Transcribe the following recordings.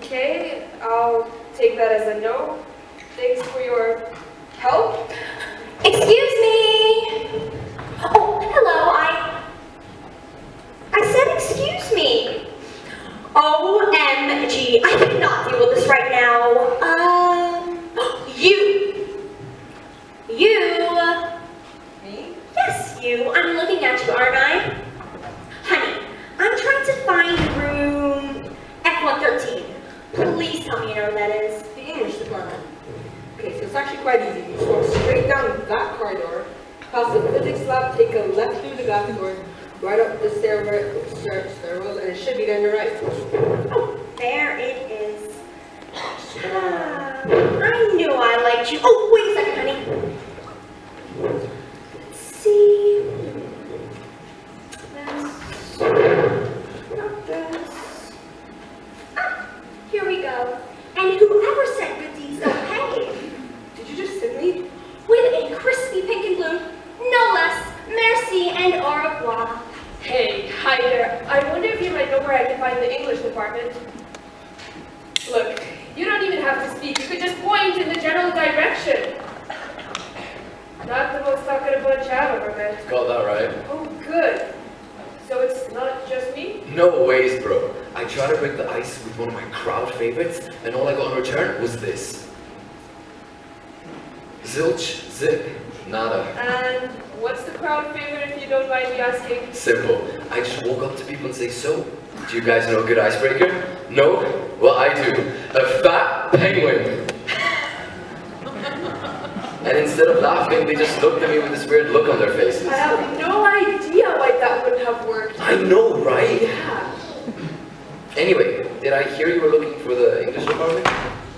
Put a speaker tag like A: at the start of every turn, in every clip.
A: Okay, I'll take that as a no. Thanks for your help.
B: Excuse me! Oh, hello, I said excuse me! OMG, I cannot deal with this right now. You!
A: Me?
B: Yes, you. I'm looking at you, aren't I? Honey, I'm trying to find room F-113. Please tell me you know where that is.
C: The English department. Okay, so it's actually quite easy. You just walk straight down that corridor, past the physics lab, take a left through the glass doors, right up the stairwell, and it should be on your right.
B: Oh, there it is. I knew I liked you. Oh, wait a second, honey. Let's see. Not this. Ah, here we go. And whoever said good deeds don't pay.
C: Did you just send me?
B: With a crispy pink and blue, no less. Merci and au revoir.
A: Hey, hi there. I wonder if you might know where I can find the English department. Look, you don't even have to speak. You could just point in the general direction. Not the most talkative bunch I've ever met.
D: Got that right.
A: Oh, good. So it's not just me?
D: No ways, bro. I tried to break the ice with one of my crowd favorites, and all I got in return was this. Zilch, zip, nada.
A: And what's the crowd favorite if you don't mind me asking?
D: Simple. I just walk up to people and say, so, do you guys know a good icebreaker? No? Well, I do. A fat penguin. And instead of laughing, they just looked at me with this weird look on their faces.
A: I have no idea why that wouldn't have worked.
D: I know, right?
A: Yeah.
D: Anyway, did I hear you were looking for the English department?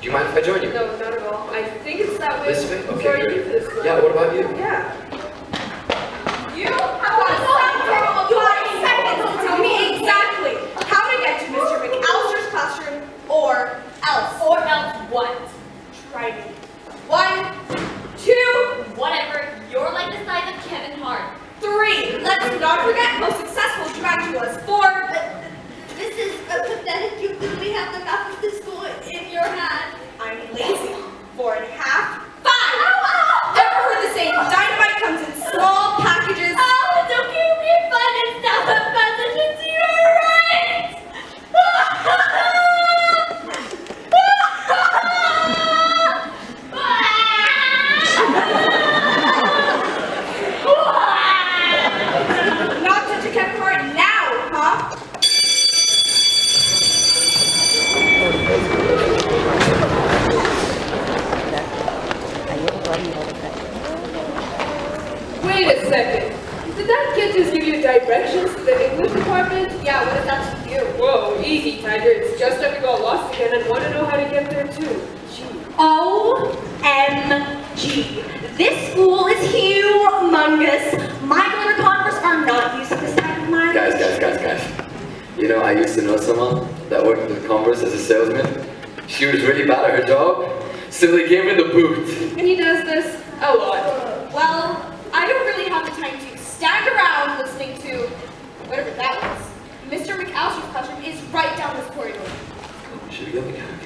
D: Do you mind if I join you?
A: No, not at all. I think it's that way.
D: This way? Okay,
A: Sorry,
D: good.
A: this way.
D: Yeah, what about you?
A: Yeah.
E: You have 5 seconds to tell me exactly how to get to Mr. McAllister's classroom, or else.
F: Or else what?
E: Try me. 1, 2,
F: Whatever. You're like the size of Kevin Hart.
E: 3. Let's not forget most successful tarantulas. 4.
B: This is pathetic. You clearly have the map of this school in your hand.
E: I'm lazy. 4.5. 5. Ever heard the saying, dynamite comes in small packages?
F: Oh, it's okay, fun and stuff, but since you're right.
E: Not such a Kevin Hart now, huh?
A: Wait a second. Did that kid just give you directions to the English department?
E: Yeah, what if that's you?
A: Whoa, easy, Tiger. It's just that we got lost again and want to know how to get there too. Gee.
B: OMG. This school is humongous. My glitter converse are not used to this type of mileage.
D: Guys. You know, I used to know someone that worked with Converse as a salesman. She was really bad at her job. Simply gave me the boot.
A: And he does this a lot.
E: Well, I don't really have the time to stand around listening to whatever that was. Mr. McAllister's classroom is right down this corridor.
D: Should we go mechanic?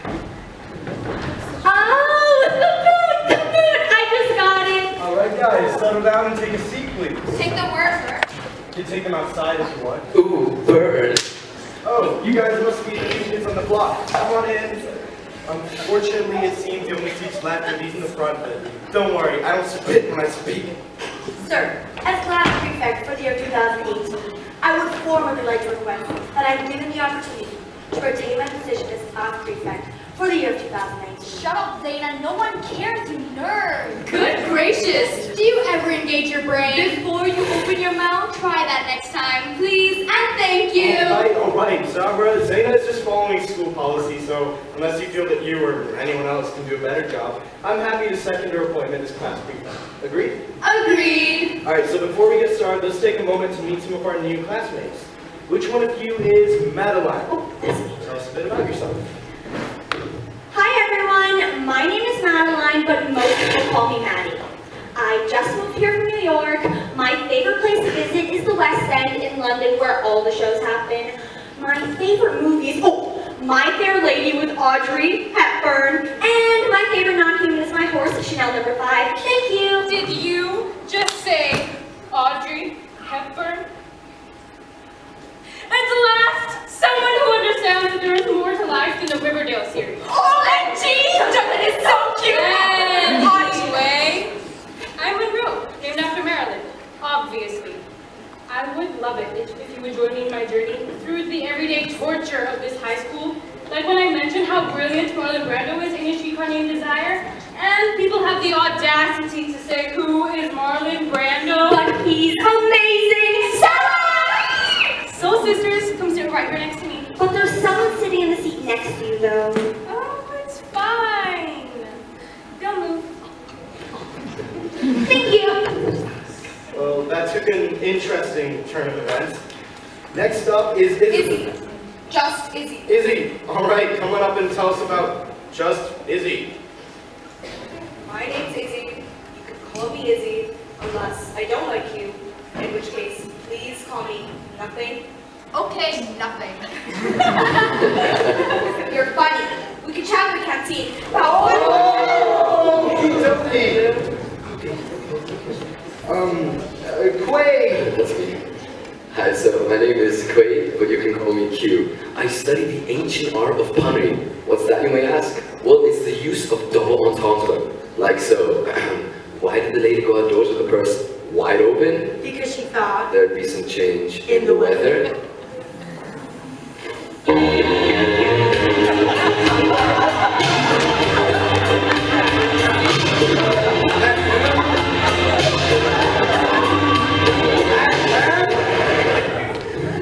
B: Oh, the food! I just got it.
G: All right, guys, settle down and take a seat, please.
E: Take them where, sir?
G: You can take them outside if you want.
D: Ooh, burn.
G: Oh, you guys must be the new kids on the block. Come on in. Unfortunately, it seems you only teach Latin and these in the front, but don't worry, I don't spit when I speak.
B: Sir, as class prefect for the year 2018, I would formally like to request that I be given the opportunity to retain my position as class prefect for the year 2019.
F: Shut up, Zaina. No one cares, you nerd.
A: Good gracious!
F: Do you ever engage your brain? Before you open your mouth, try that next time, please, and thank you.
G: All right, Zabra, Zaina is just following school policy, so unless you feel that you or anyone else can do a better job, I'm happy to second her appointment as class prefect. Agreed?
F: Agreed.
G: All right, so before we get started, let's take a moment to meet some of our new classmates. Which one of you is Madeline? Tell us a bit about yourself.
B: Hi everyone, my name is Madeline, but most people call me Maddie. I just moved here from New York. My favorite place to visit is the West End in London, where all the shows happen. My favorite movies, My Fair Lady with Audrey Hepburn, and my favorite non-human is my horse, Chanel number 5. Thank you.
A: Did you just say Audrey Hepburn? At last, someone who understands that there is more to life than the Riverdale series.
E: OMG! Jonathan is so cute!
A: Anyway, I'm Monroe, named after Marilyn, obviously. I would love it if you would join me in my journey through the everyday torture of this high school. Like when I mentioned how brilliant Marlon Brando is in A Streetcar Named Desire, and people have the audacity to say, who is Marlon Brando?
B: But he's amazing!
A: So sisters, come sit right here next to me.
B: But there's someone sitting in the seat next to you, though.
A: Oh, it's fine. Don't move.
B: Thank you.
G: Well, that took an interesting turn of events. Next up is Izzy.
E: Izzy. Just Izzy.
G: Izzy, all right, come on up and tell us about Just Izzy.
C: My name's Izzy. You can call me Izzy, unless I don't like you, in which case, please call me nothing.
E: Okay, nothing. You're funny. We can chat in the canteen.
G: Quay.
D: That's me. Hi, so my name is Quay, but you can call me Q. I study the ancient art of punnery. What's that, you may ask? Well, it's the use of double entendre. Like so. Why did the lady go outdoors with the purse wide open?
C: Because she thought
D: There'd be some change in the weather.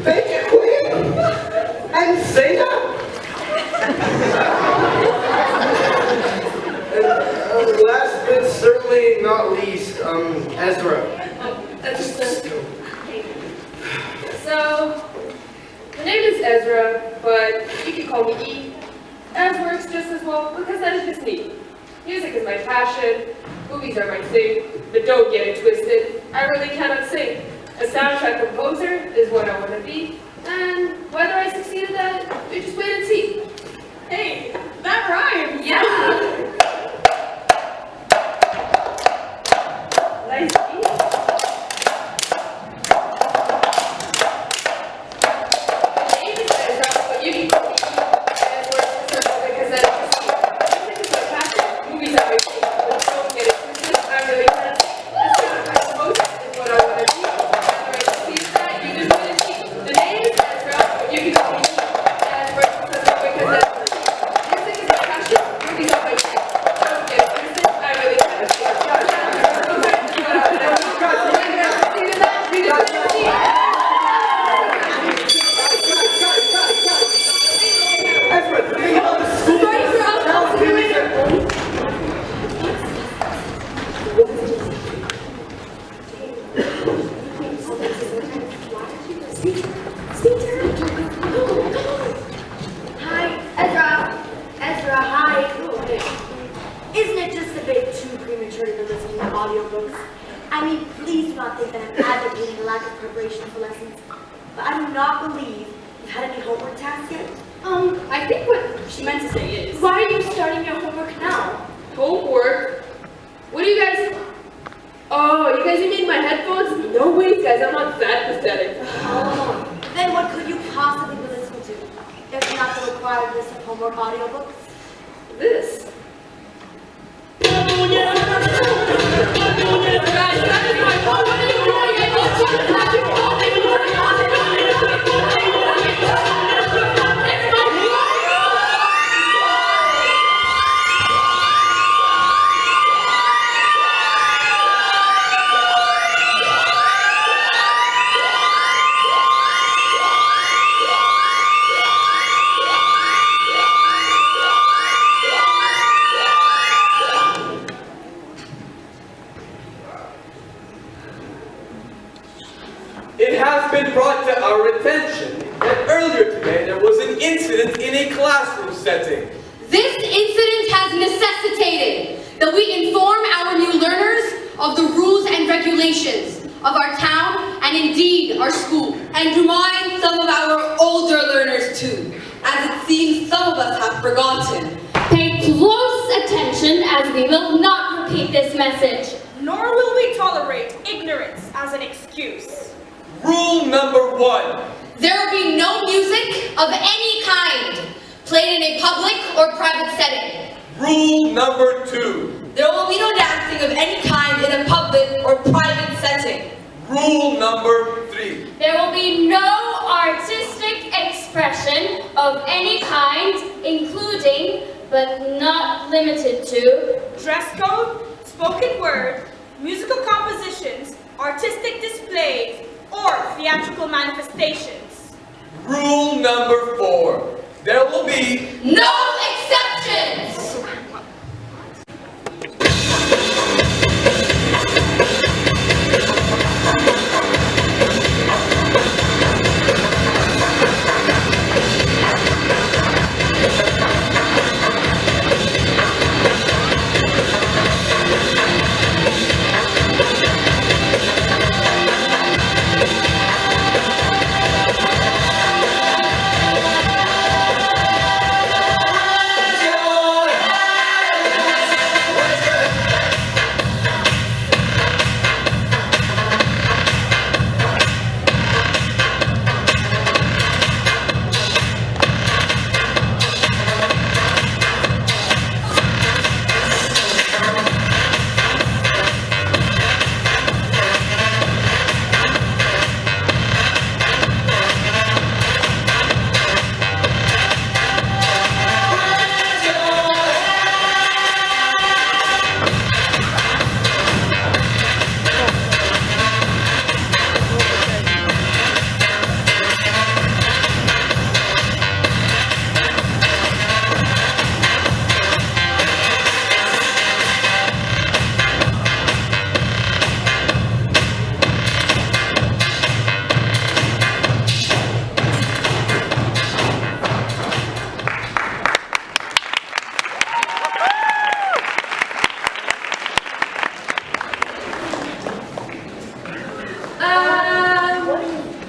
G: Thank you, Queen. And Zaina. And last but certainly not least, Ezra.
A: So, my name is Ezra, but you can call me E. Ez works just as well because that is just me. Music is my passion, movies are my thing, but don't get it twisted, I really cannot sing. A soundtrack composer is what I want to be, and whether I succeed at that, you just wait and see.
E: Hey, that rhymes.
A: Yeah! Nice beat. My name is Ezra, but you can call me E. Ez works just as well because that is just me. Music is my passion, movies are my thing, but don't get it twisted, I really can't sing. A soundtrack composer is what I want to be. Whether I succeed at that, you just wait and see. The name is Ezra, but you can call me E. Ez works just as well because that is just me. Music is my passion, movies are my thing. Don't get it twisted, I really can't sing. A soundtrack composer is what I want to be. Whether I succeed at that, you just wait and see.
G: Ezra, do you know the school?
A: Sorry for us.
F: Hi, Ezra. Ezra, hi. Isn't it just a bit too premature to be listening to audiobooks?
B: I mean, please do not think that I'm advocating a lack of preparation for lessons. But I do not believe you've had any homework tasks yet.
A: I think what she meant to say is,
B: Why are you starting your homework now?
A: homework? What do you guys... Oh, you guys need my headphones? No way, guys, I'm not that pathetic.
B: Then what could you possibly be listening to? If not the required list of homework audiobooks?
A: This. Guys, that is my phone. What are you doing? I need you to have your phone. It's my
H: It has been brought to our attention that earlier today there was an incident in a classroom setting.
F: This incident has necessitated that we inform our new learners of the rules and regulations of our town and indeed our school.
E: And remind some of our older learners too, as it seems some of us have forgotten.
F: Pay close attention as we will not repeat this message.
E: Nor will we tolerate ignorance as an excuse.
H: Rule number 1.
F: There will be no music of any kind played in a public or private setting.
H: Rule number 2.
E: There will be no dancing of any kind in a public or private setting.
H: Rule number 3.
F: There will be no artistic expression of any kind, including, but not limited to,
E: Dress code, spoken word, musical compositions, artistic displays, or theatrical manifestations.
H: Rule number 4. There will be
F: no exceptions!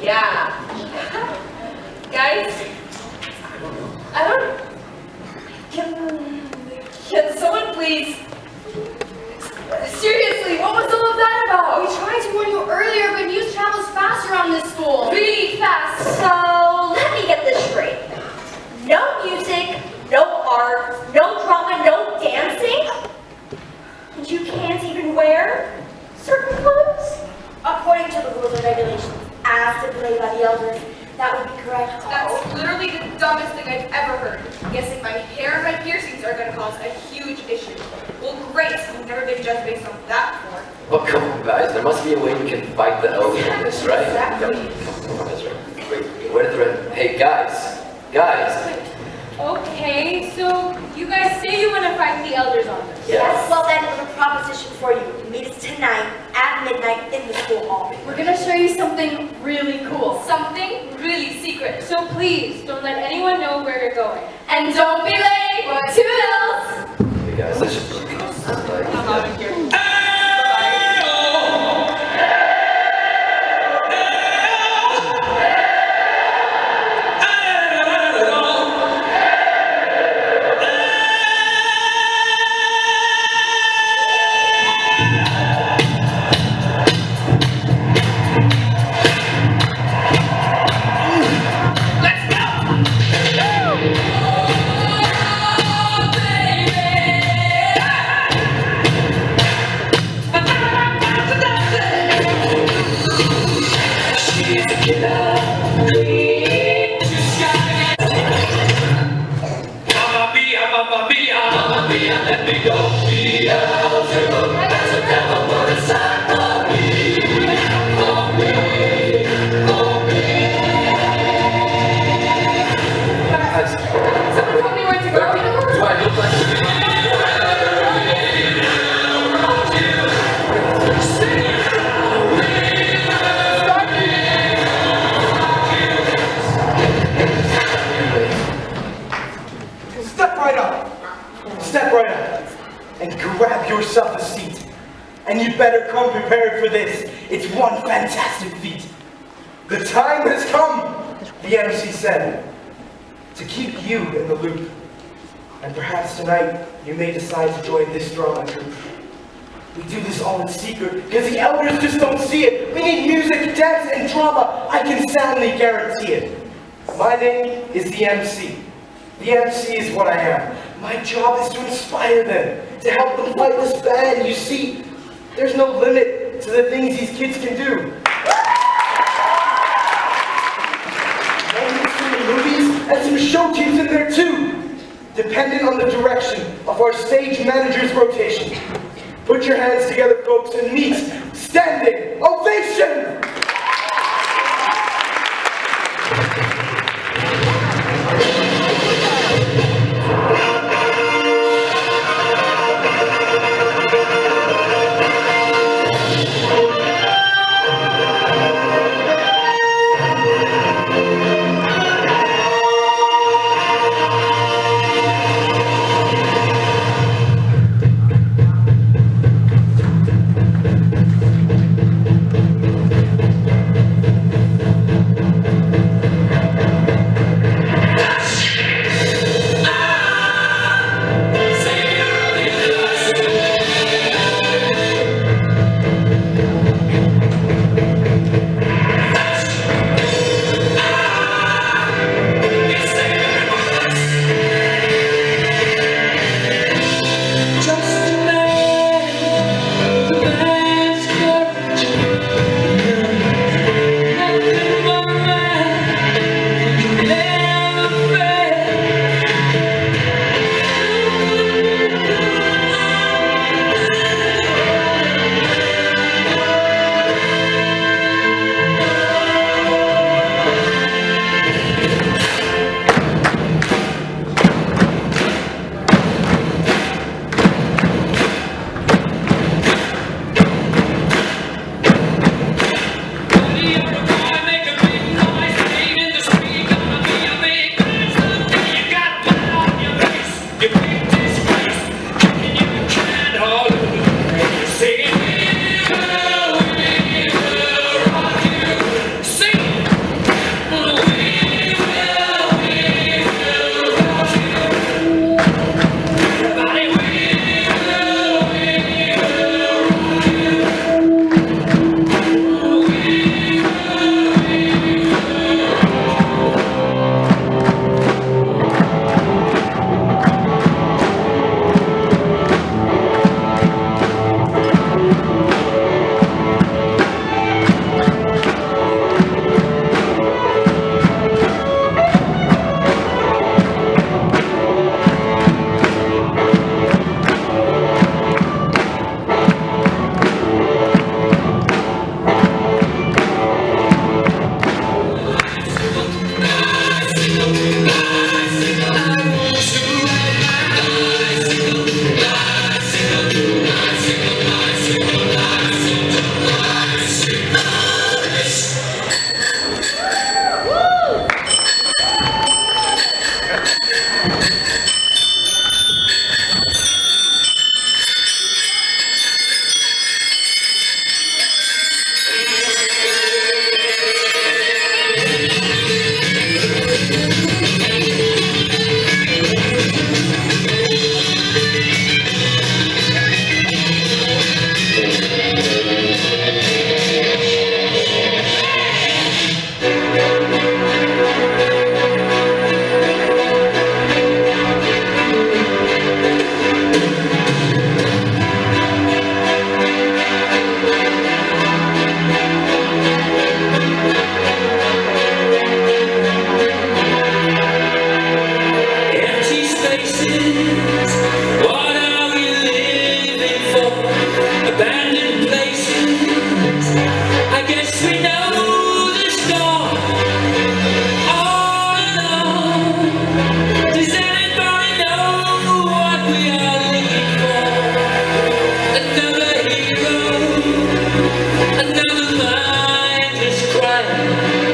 A: Yeah. Guys, I don't... Can someone please... Seriously, what was all of that about?
F: We tried to warn you earlier, but news travels faster on this school.
A: Really fast.
B: So, let me get this straight. No music, no art, no drama, no dancing? And you can't even wear certain clothes? According to the rules and regulations, as stipulated by the elders, that would be correct.
A: That's literally the dumbest thing I've ever heard. Guessing my hair and my piercings are going to cause a huge issue. Well, great. We've never been judged based on that before.
D: Oh, come on, guys. There must be a way we can fight the elders on this, right?
A: Exactly.
D: Come on, Ezra. Wait, where's the red? Hey, guys. Guys.
A: Okay, so you guys say you want to fight the elders on this.
D: Yes.
B: Well then, I have a proposition for you. Meet us tonight at midnight in the school hall.
A: We're going to show you something really cool. Something really secret. So please, don't let anyone know where you're going. And don't be late. Toodles!
D: Hey, guys, let's just...
A: I'm out of here.
H: Hey!
A: Someone told me where to go.
D: Do I look like
G: Step right up. Step right up. And grab yourself a seat. And you'd better come prepared for this. It's one fantastic feat. The time has come, the MC said, to keep you in the loop. And perhaps tonight, you may decide to join this drama troupe. We do this all in secret, because the elders just don't see it. We need music, dance, and drama. I can soundly guarantee it. My name is the MC. The MC is what I am. My job is to inspire them, to help them fight this bad. You see, there's no limit to the things these kids can do. Some movies and some show teams in there too, dependent on the direction of our stage manager's rotation. Put your hands together, folks, and meet standing ovation!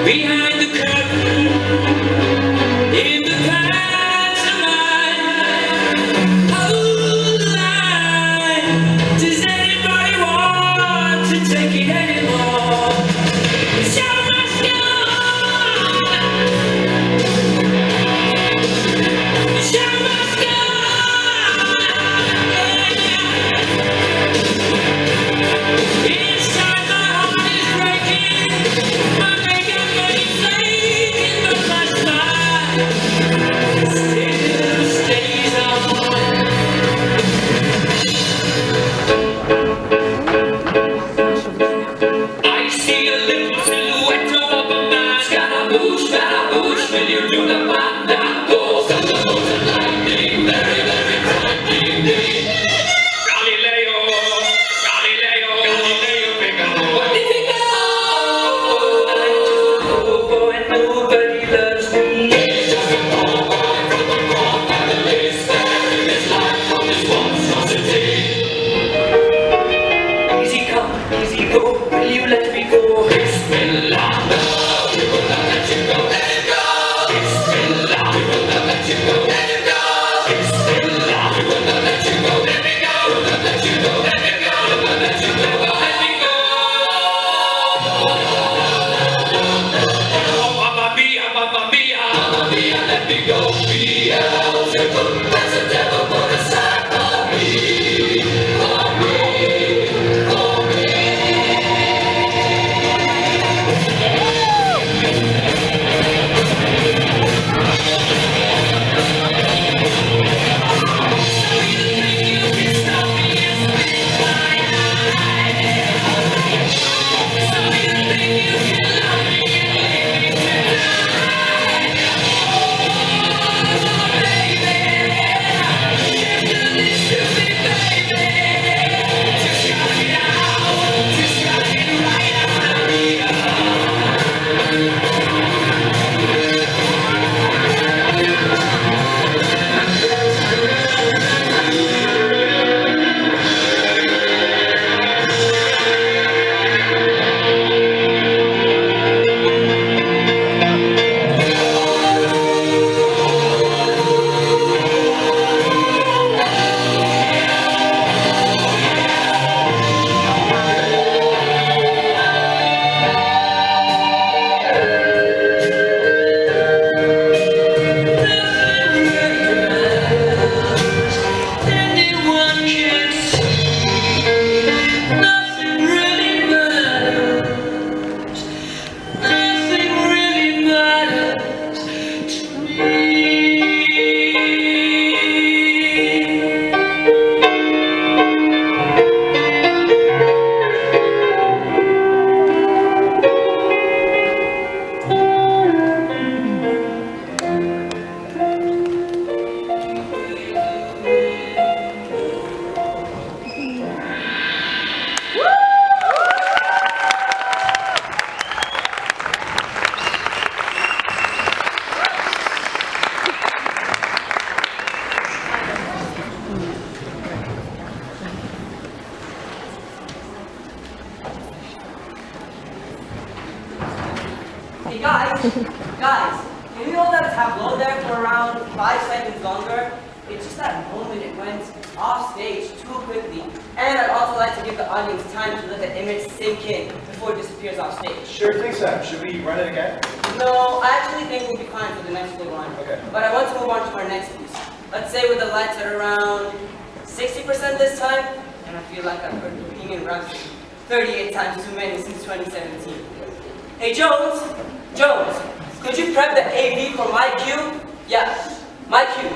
I: behind the curtain, in the pantomime. Hold the line. Does anybody want to take it anymore? The show must go on. The show must go on. Inside my heart is breaking. My makeup ain't flaking, but my smile still stays on. I see a little silhouette of a man. Scaramouche, will you do the fandango? Thunderbolts and lightning, very, very frightening. Galileo, Figaro. What did he go? I'm just a poor boy and nobody loves me. He's just a poor boy from the poor family, sparing his life from this monstrosity. Easy come, easy go, will you let me go? Bismillah, no, we will not let you go. Let him go. Bismillah, we will not let you go. Let him go. Bismillah, we will not let you go. Let me go. We will not let you go. Let me go. We will not let you go. Let me go. Oh, Mamma mia, let me go. Beelzebub, there's a devil put aside for me. For me. For me.
J: Hey guys, can you hold that tableau there for around 5 seconds longer? It's just that moment it went off stage too quickly. And I'd also like to give the audience time to let the image sink in before it disappears off stage.
G: Sure thing, Sam. Should we run it again?
J: No, I actually think we'll be fine for the next big one.
G: Okay.
J: But I want to move on to our next piece. Let's say with the lights at around 60% this time, and I feel like I've heard Bohemian Rhapsody 38 times too many since 2017. Hey Jones, could you prep the AV for my cue? Yeah, my cue.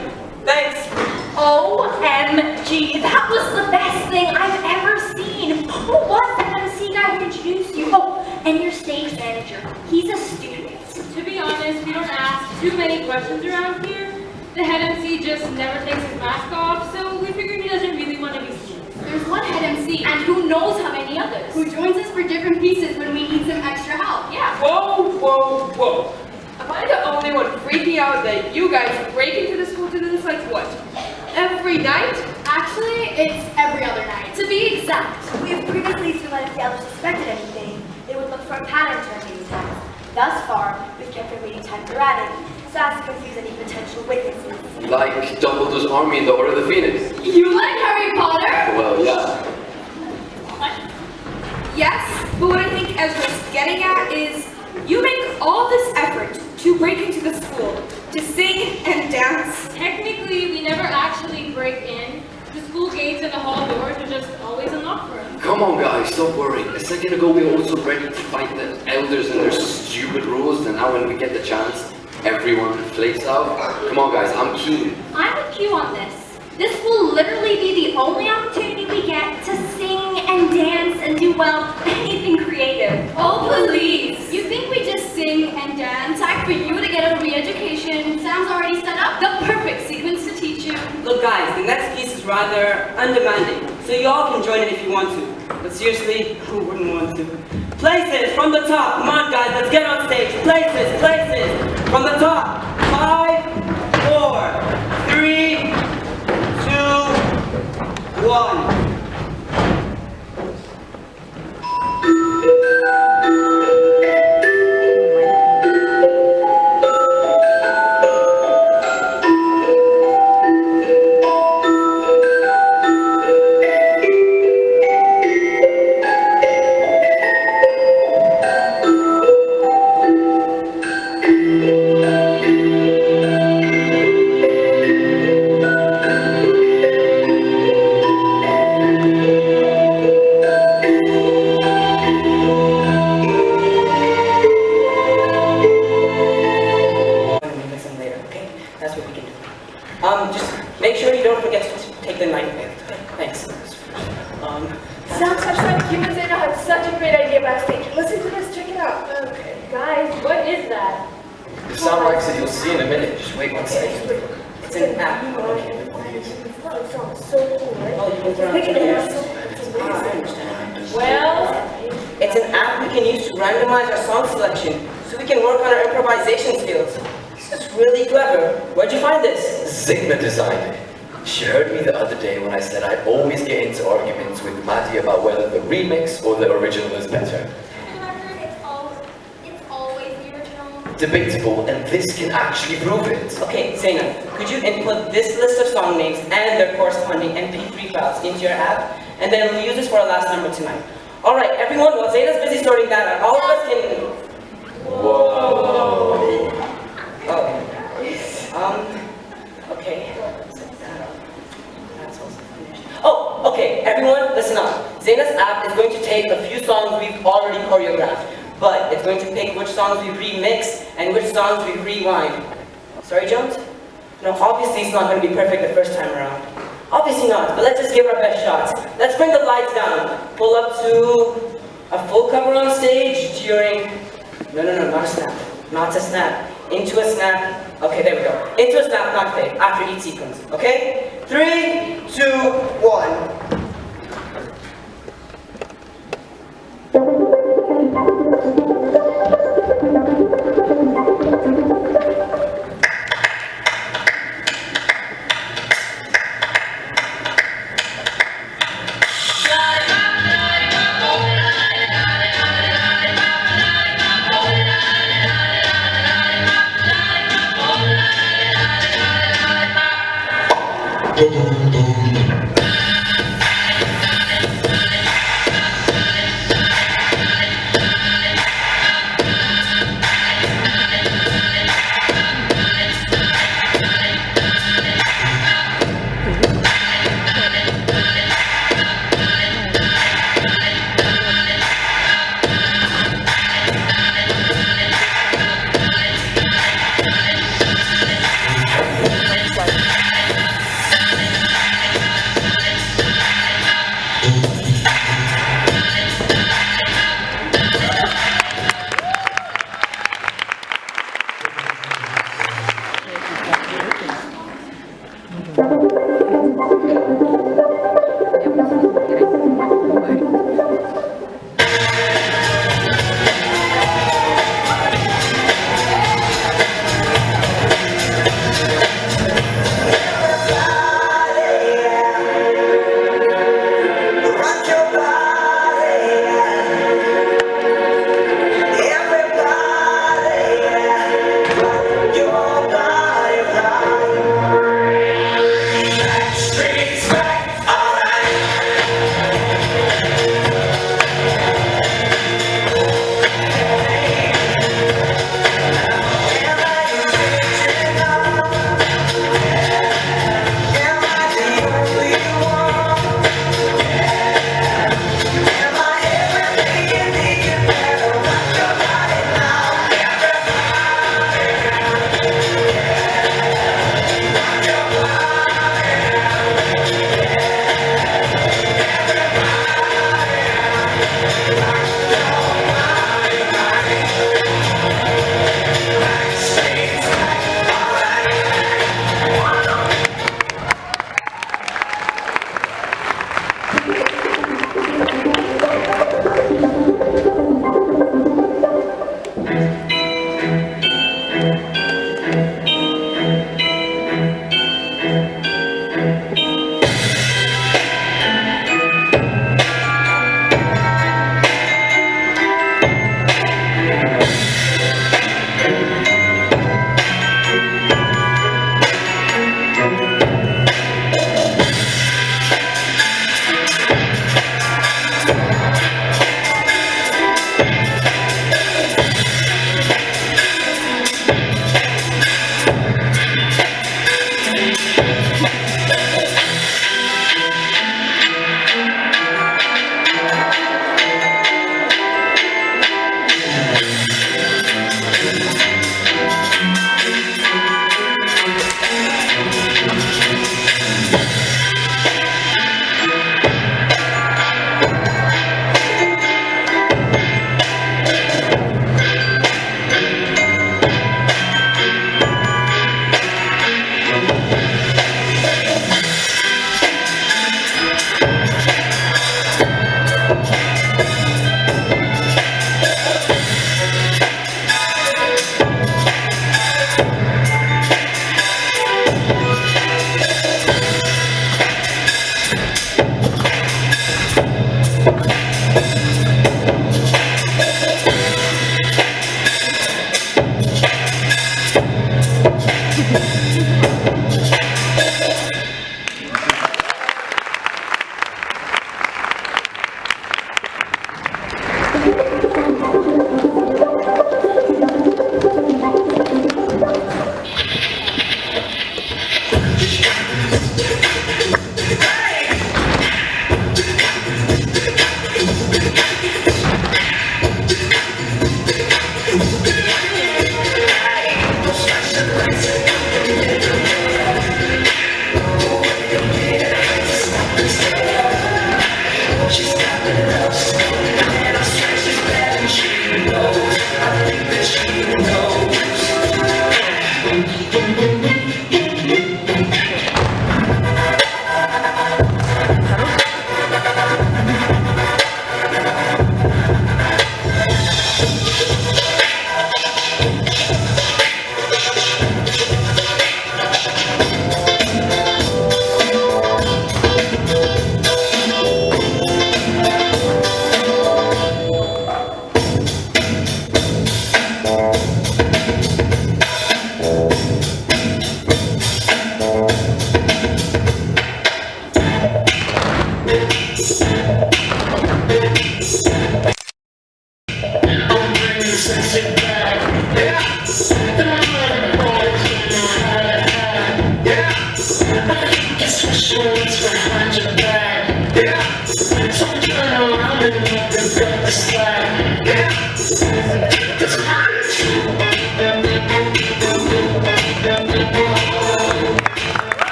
J: Thanks.
B: OMG, that was the best thing I've ever seen. Who was that MC guy who introduced you? Oh, and your stage manager. He's a student.
A: To be honest, we don't ask too many questions around here. The head MC just never takes his mask off, so we figured he doesn't really want to be seen.
F: There's one head MC,
B: And who knows how many others?
F: who joins us for different pieces when we need some extra help.
A: Yeah.
H: Whoa.
A: Am I the only one freaking out that you guys break into the school to do this like what? Every night?
F: Actually, it's every other night.
B: To be exact.
K: We have previously seen that if the others suspected anything, they would look for a pattern to repeat attacks.
B: Thus far, we've kept our waiting time erratic, so as to confuse any potential witnesses.
D: Like Dumbledore's army in the Order of the Phoenix.
F: You like Harry Potter?
D: Well, yeah.
E: Yes, but what I think Ezra's getting at is you make all this effort to break into the school, to sing and dance.
K: Technically, we never actually break in. The school gates and the hall doors are just always unlocked for us.
D: Come on, guys, stop worrying. A second ago, we were also ready to fight the elders and their stupid rules, and now when we get the chance, everyone flakes out. Come on, guys, I'm keen.
B: I'm with you on this. This will literally be the only opportunity we get to sing and dance and do, well, anything creative.
F: Oh, please! You think we just sing and dance? Time for you to get a re-education. Sam's already set up the perfect sequence to teach you.
J: Look guys, the next piece is rather undemanding, so y'all can join it if you want to. But seriously, who wouldn't want to? Places from the top. Come on guys, let's get on stage. Places, places. From the top. 5, 4, 3, 2, 1. Just make sure you don't forget to take the knife with. Thanks.
A: Sounds such like you and Zena had such a great idea backstage. Listen to this, check it out. Okay.
K: Guys, what is that?
D: If Sam likes it, you'll see in a minute. Just wait 1 second.
J: It's an app.
A: It sounds so cool, right?
J: Oh, you can turn on the I understand.
K: Well,
J: It's an app we can use to randomize our song selection so we can work on our improvisation skills. This is really clever. Where'd you find this?
D: Zigma designed it. She heard me the other day when I said I always get into arguments with Maddie about whether the remix or the original is better.
B: Remember, it's always the original.
D: Debatable, and this can actually prove it.
J: Okay, Zaina, could you input this list of song names and their corresponding MP3 files into your app, and then we'll use this for our last number tonight. Alright, everyone, while Zaina's busy sorting that out, all of us can...
D: Whoa.
J: Okay. That's also finished. Oh, okay, everyone, listen up. Zaina's app is going to take a few songs we've already choreographed, but it's going to pick which songs we remix and which songs we rewind. Sorry, Jones? No, obviously it's not going to be perfect the first time around. Obviously not, but let's just give our best shots. Let's bring the lights down. Pull up to a full cover on stage during... No, not a snap. Not a snap. Into a snap. Okay, there we go. Into a snap, not fade. After each sequence. Okay? 3, 2, 1.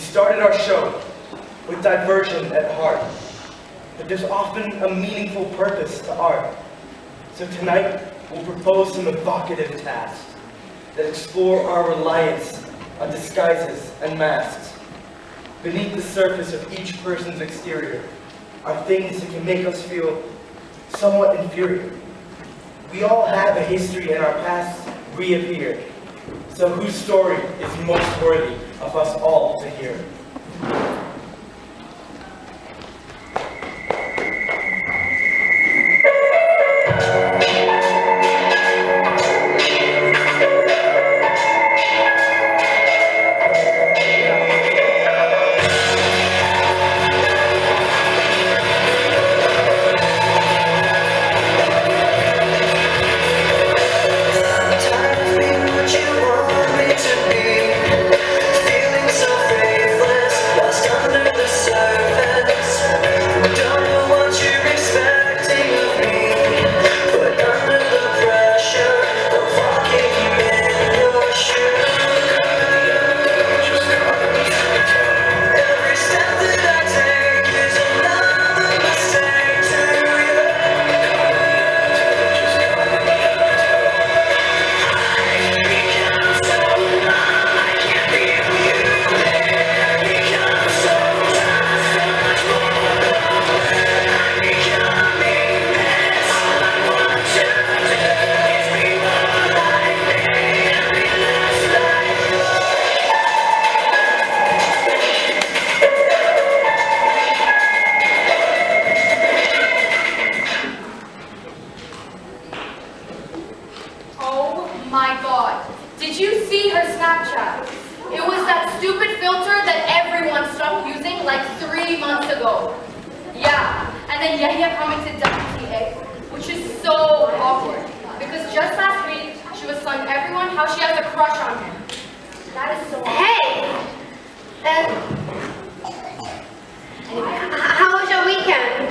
G: started our show with diversion at heart, but there's often a meaningful purpose to art. So tonight, we'll propose some evocative tasks that explore our reliance on disguises and masks. Beneath the surface of each person's exterior are things that can make us feel somewhat inferior. We all have a history and our pasts reappear. So whose story is most worthy of us all to hear?
F: Oh my god. Did you see her Snapchat? It was that stupid filter that everyone stopped using like 3 months ago. Yeah, and then Yahya commented WTA, which is so awkward. Because just last week, she was telling everyone how she has a crush on him. That is so awkward.
B: Hey! How was your weekend?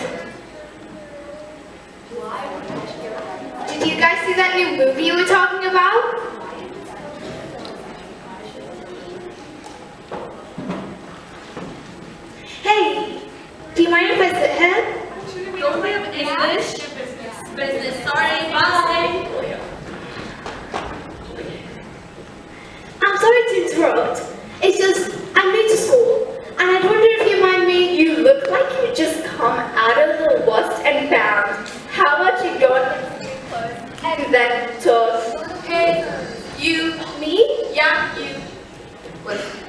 B: Did you guys see that new movie you were talking about? Hey, do you mind if I sit here?
E: Don't we have English? Business. Sorry, bye.
B: I'm sorry to interrupt. It's just, I'm new to school, and I wonder if you mind me. You look like you just come out of the lost and found. How much you got into new clothes, and then took.
F: Hey, you,
B: Me?
F: yeah, you.
E: Listen,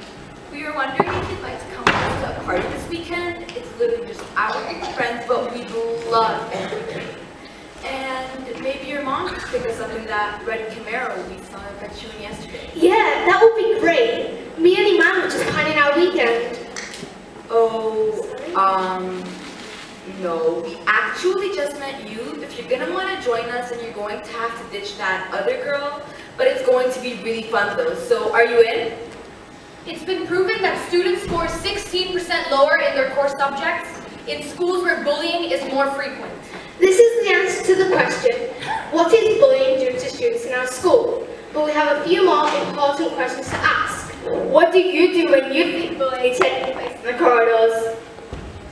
E: we were wondering if you'd like to come with us to a party this weekend. It's literally just our group of friends, but we'd love everything. And maybe your mom could pick us up in that red Camaro we saw at you yesterday.
B: Yeah, that would be great. Me and Iman were just planning our weekend.
E: No, we actually just met you. If you're gonna want to join us, and you're going to have to ditch that other girl, but it's going to be really fun though. So, are you in?
F: It's been proven that students score 16% lower in their core subjects in schools where bullying is more frequent.
B: This is the answer to the question, what is bullying due to students in our school? But we have a few more important questions to ask. What do you do when you think bullying taking place in the corridors?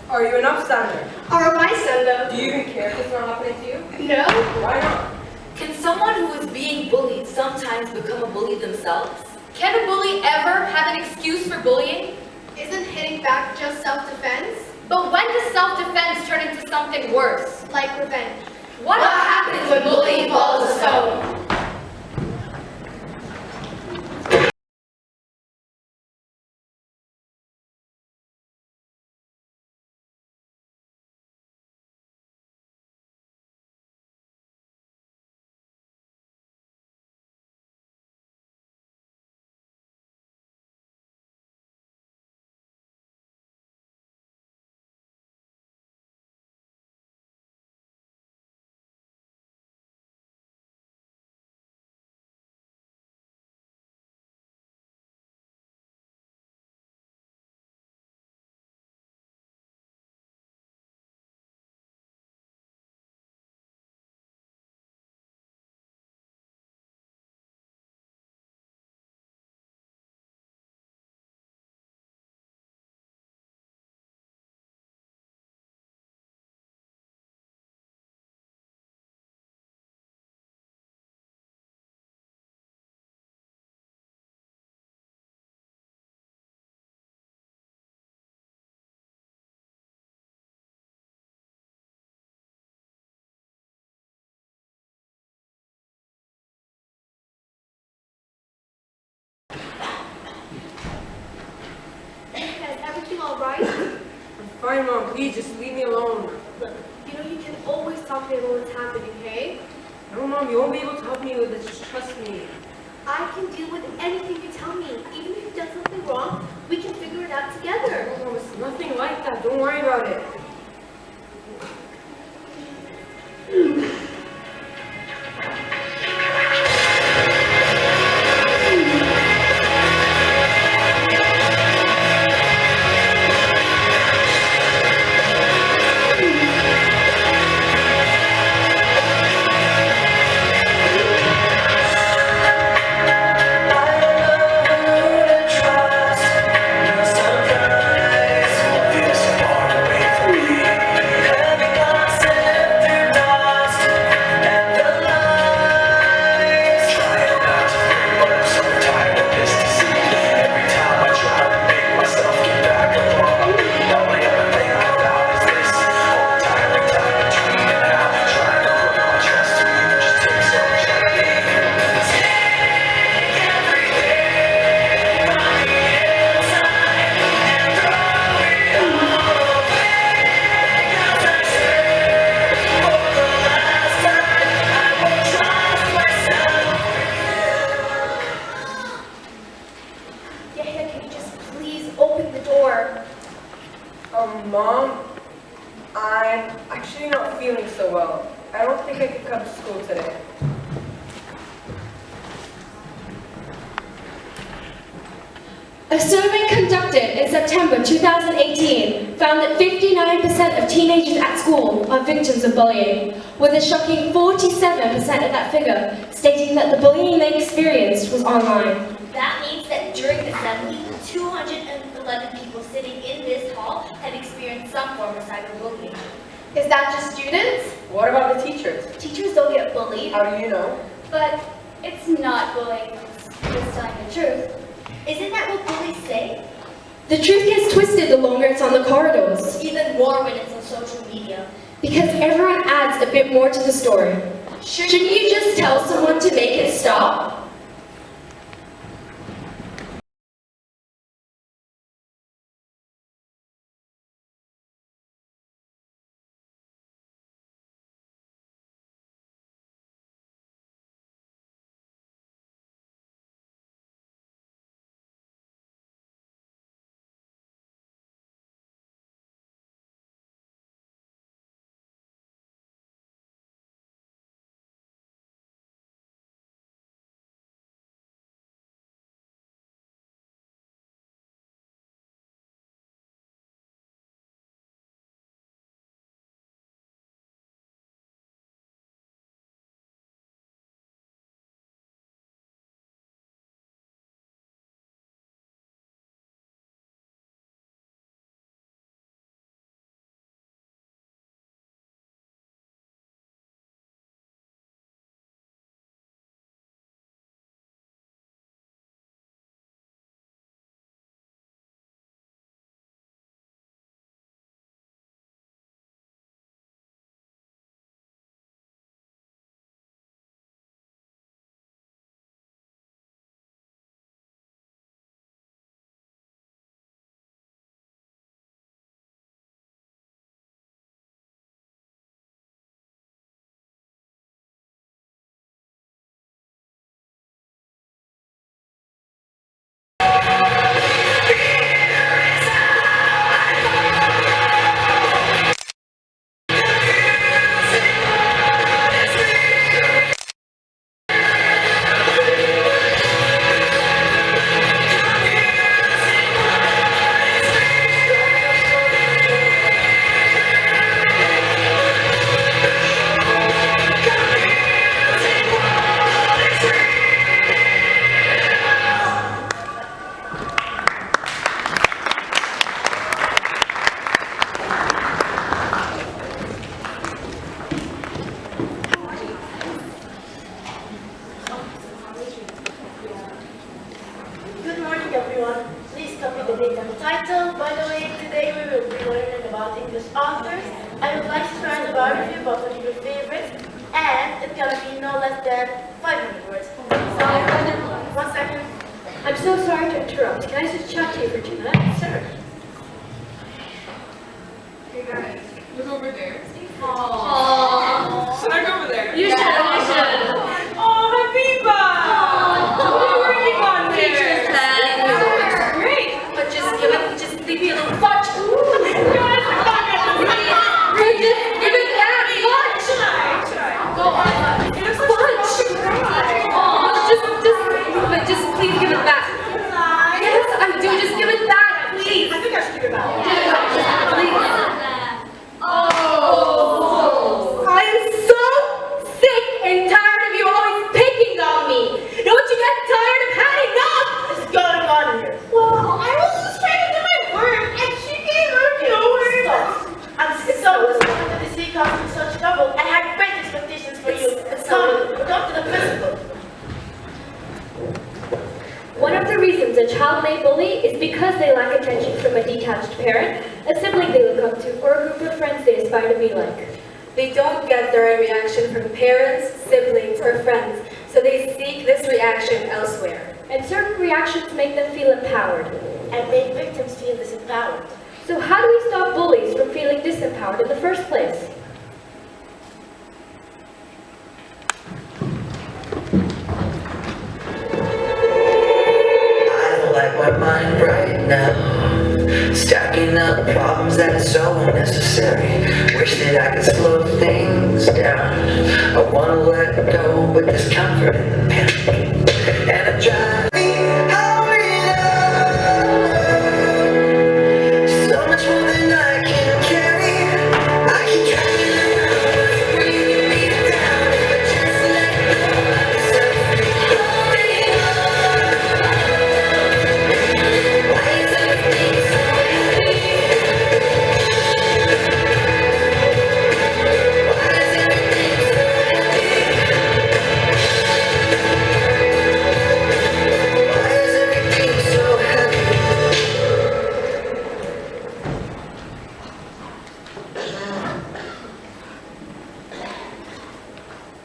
C: Are you an upstander?
B: Or a bystander?
C: Do you even care if it's not happening to you?
B: No?
C: Why not?
E: Can someone who is being bullied sometimes become a bully themselves?
F: Can a bully ever have an excuse for bullying?
B: Isn't hitting back just self-defense?
F: But when does self-defense turn into something worse?
B: Like revenge.
F: What happens when bullying follows a stone?
C: Fine, Mom, please just leave me alone.
A: Look, you know you can always talk to me about what's happening, okay?
C: No, Mom, you won't be able to help me with this. Just trust me.
A: I can deal with anything you tell me. Even if you've done something wrong, we can figure it out together.
C: No, Mom, it's nothing like that. Don't worry about it. Mom, I'm actually not feeling so well. I don't think I can come to school today.
L: A survey conducted in September 2018 found that 59% of teenagers at school are victims of bullying, with a shocking 47% of that figure stating that the bullying they experienced was online.
B: That means that during the assembly, 211 people sitting in this hall have experienced some form of cyberbullying.
A: Is that just students?
C: What about the teachers?
B: Teachers don't get bullied.
C: How do you know?
B: But it's not bullying, it's telling the truth. Isn't that what bullies say?
L: The truth gets twisted the longer it's on the corridors,
B: Even more when it's on social media.
L: because everyone adds a bit more to the story. Shouldn't you just tell someone to make it stop?
M: Title, by the way, today we will be learning about English authors. I would like to start a biography about one of your favorites, and it's gonna be no less than 500 words. So, 1 second.
A: I'm so sorry to interrupt. Can I just chat to you for 2 minutes?
M: Sure.
K: Look over there.
E: Aww.
H: Should I go over there?
E: You should.
H: Oh, Habiba!
E: Oh,
H: Where have you gone
E: Teacher's
H: there?
E: pet.
H: Great!
E: But just leave me a little fudge.
L: But just give it back, fudge!
E: Go on.
H: It looks like she's about to cry.
L: But just please give it back. Yes, I do. Just give it back, please.
M: I think I should give it back.
L: Oh. I am so sick and tired of you always picking on me. Don't you get tired of having enough?
M: It's going on in here. Well, I was just trying to do my work, and she gave her no words. I'm so disappointed to see you causing such trouble. I had great expectations for you. Come to the principal.
L: One of the reasons a child may bully is because they lack attention from a detached parent, a sibling they look up to, or a group of friends they aspire to be like. They don't get the right reaction from parents, siblings, or friends, so they seek this reaction elsewhere. And certain reactions make them feel empowered.
M: And make victims feel disempowered.
L: So how do we stop bullies from feeling disempowered in the first place?
I: I don't like my mind right now. Stacking up problems that are so unnecessary. Wish that I could slow things down. I wanna let go, but there's comfort in the panic. And I'm driving so much more than I can carry. I keep driving around, bringing me down. If I just let go of myself, holding on. Why is everything so heavy? Why is everything so heavy? Why is everything so heavy?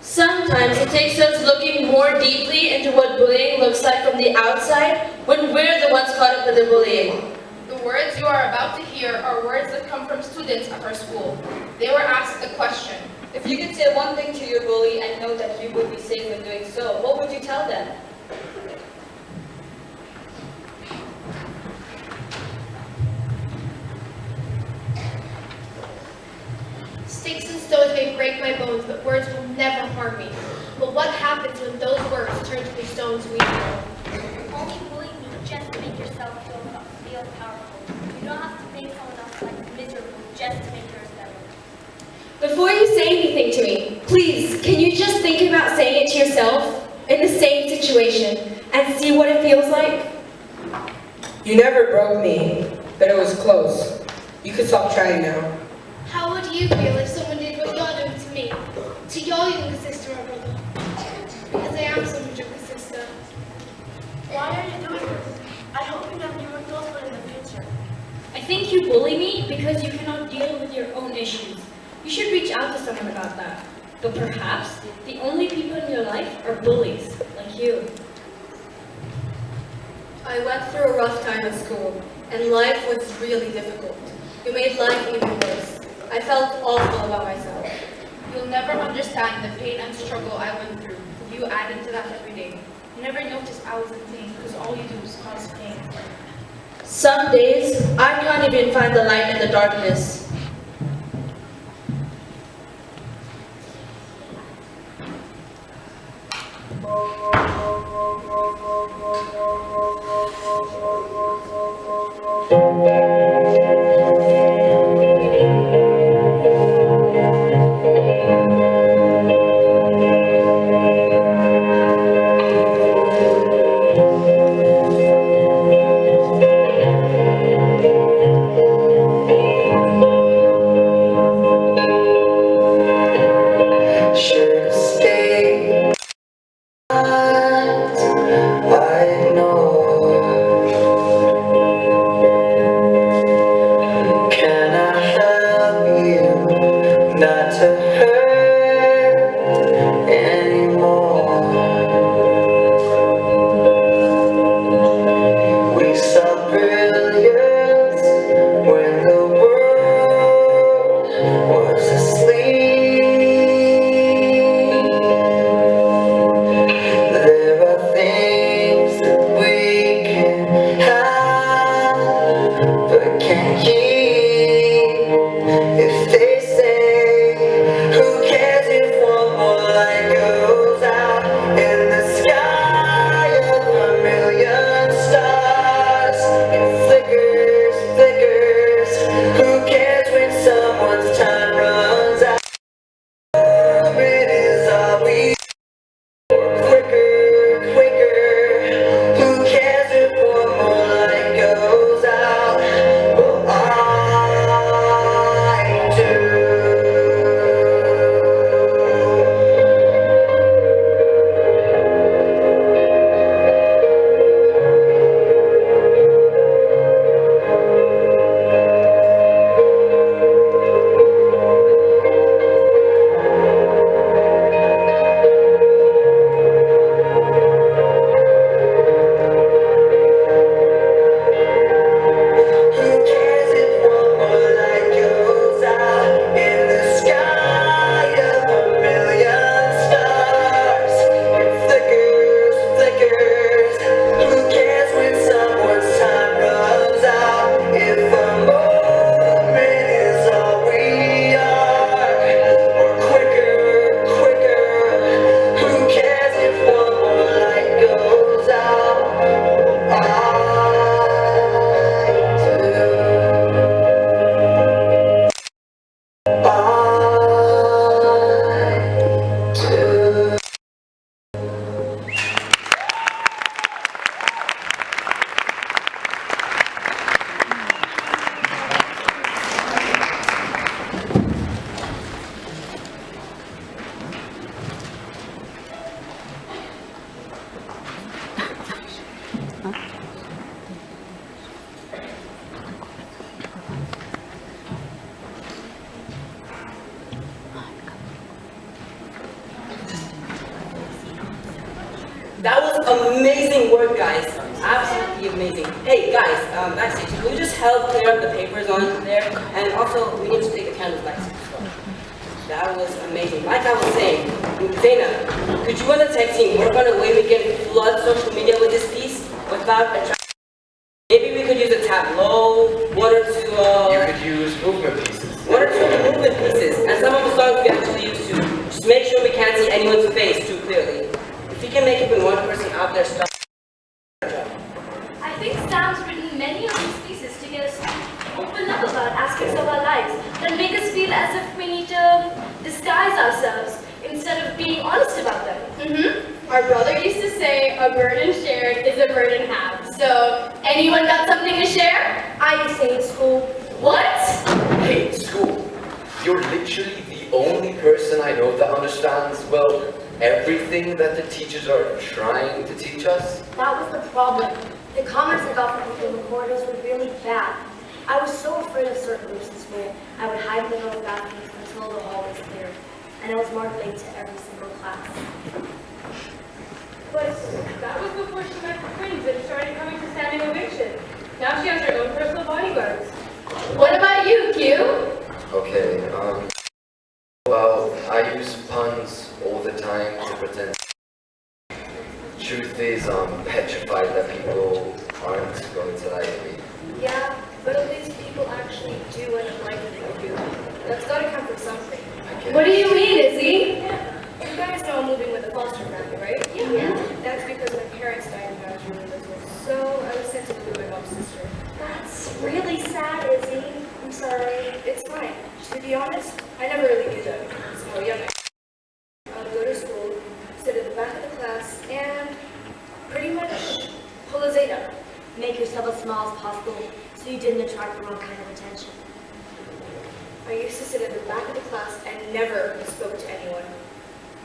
N: Sometimes it takes us looking more deeply into what bullying looks like from the outside when we're the ones caught up in the bullying.
F: The words you are about to hear are words that come from students at our school. They were asked the question.
N: If you could say one thing to your bully and know that you would be safe in doing so, what would you tell them?
F: Sticks and stones may break my bones, but words will never harm me. But what happens when those words turn to the stones we throw?
B: Only bullying me just to make yourself feel powerful. You don't have to make someone else's life miserable just to make yours better.
L: Before you say anything to me, please, can you just think about saying it to yourself in the same situation and see what it feels like?
C: You never broke me, but it was close. You could stop trying now.
F: How would you feel if someone did what you're doing to me? To your younger sister or brother? Because I am so much of a sister.
M: Why are you doing this? I hope you never do it closer in the future.
K: I think you bully me because you cannot deal with your own issues. You should reach out to someone about that. But perhaps the only people in your life are bullies, like you.
L: I went through a rough time at school, and life was really difficult. You made life even worse. I felt awful about myself.
F: You'll never understand the pain and struggle I went through. You added to that every day. You never noticed I was in pain because all you do is cause pain.
N: Some days, I can't even find the light in the darkness.
I: Should stay. I know.
J: Amazing work, guys. Absolutely amazing. Hey, guys, backstage, can we just help clear up the papers on there? And also, we need to take the candles backstage as well. That was amazing. Like I was saying, Dana, could you and the tech team work on a way we can flood social media with this piece without attracting? Maybe we could use a tableau, one or two.
D: You could use movement pieces.
J: One or two movement pieces, and some of the songs we actually use too. Just make sure we can't see anyone's face too clearly. If you can make even one person out there stop.
M: I think Sam's written many of these pieces to get us to open up about aspects of our lives that make us feel as if we need to disguise ourselves instead of being honest about them.
A: Our brother used to say, a burden shared is a burden halved. So, anyone got something to share?
M: I used to say in school.
A: What?
D: Hey, school, you're literally the only person I know that understands, well, everything that the teachers are trying to teach us.
M: That was the problem. The comments I got from people in the corridors were really bad. I was so afraid of certain groups in school, I would hide in the middle of bathrooms until the hall was cleared. And I was marked late to every single class.
A: But that was before she met the twins and started coming to standing ovation. Now she has her own personal bodyguards. What about you, Q?
D: Okay, well, I use puns all the time to pretend. Truth is, I'm petrified that people aren't going to like me.
A: Yeah, but at least people actually do end up liking you. That's gotta come from something. What do you mean, Izzy? You guys know I'm moving with a foster family, right?
M: Yeah.
A: That's because my parents died when I was really little, so I was sent to live with my mom's sister.
M: That's really sad, Izzy. I'm sorry.
A: It's fine. To be honest, I never really knew that because I was so young. I would go to school, sit at the back of the class, and pretty much pull a Zeta.
M: Make yourself as small as possible so you didn't attract the wrong kind of attention.
A: I used to sit at the back of the class and never spoke to anyone.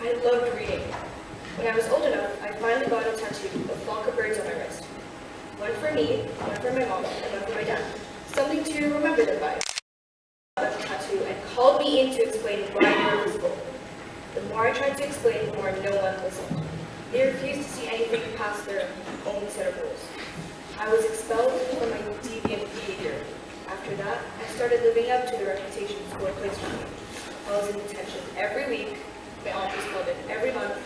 A: I loved reading. When I was old enough, I finally got a tattoo of flock of birds on my wrist. One for me, one for my mom, and one for my dad. Something to remember them by. Got the tattoo and called me in to explain why they were visible. The more I tried to explain, the more no one listened. They refused to see anything past their own set of rules. I was expelled for my deviant behavior. After that, I started living up to the reputation school placed on me. I was in detention every week. My aunt was called in every month.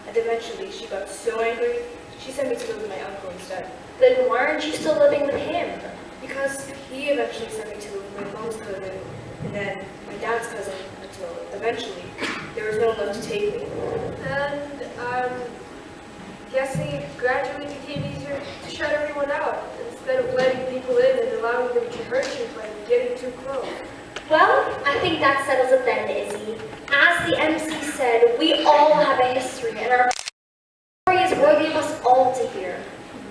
A: And eventually, she got so angry, she sent me to live with my uncle instead.
M: Then why aren't you still living with him?
A: Because he eventually sent me to live with my mom's cousin, and then my dad's cousin, until eventually, there was no one left to take me. And I'm guessing it gradually became easier to shut everyone out, instead of letting people in and allowing them to hurt you by getting too close.
M: Well, I think that settles it then, Izzy. As the MC said, we all have a history, and our story is worthy of us all to hear.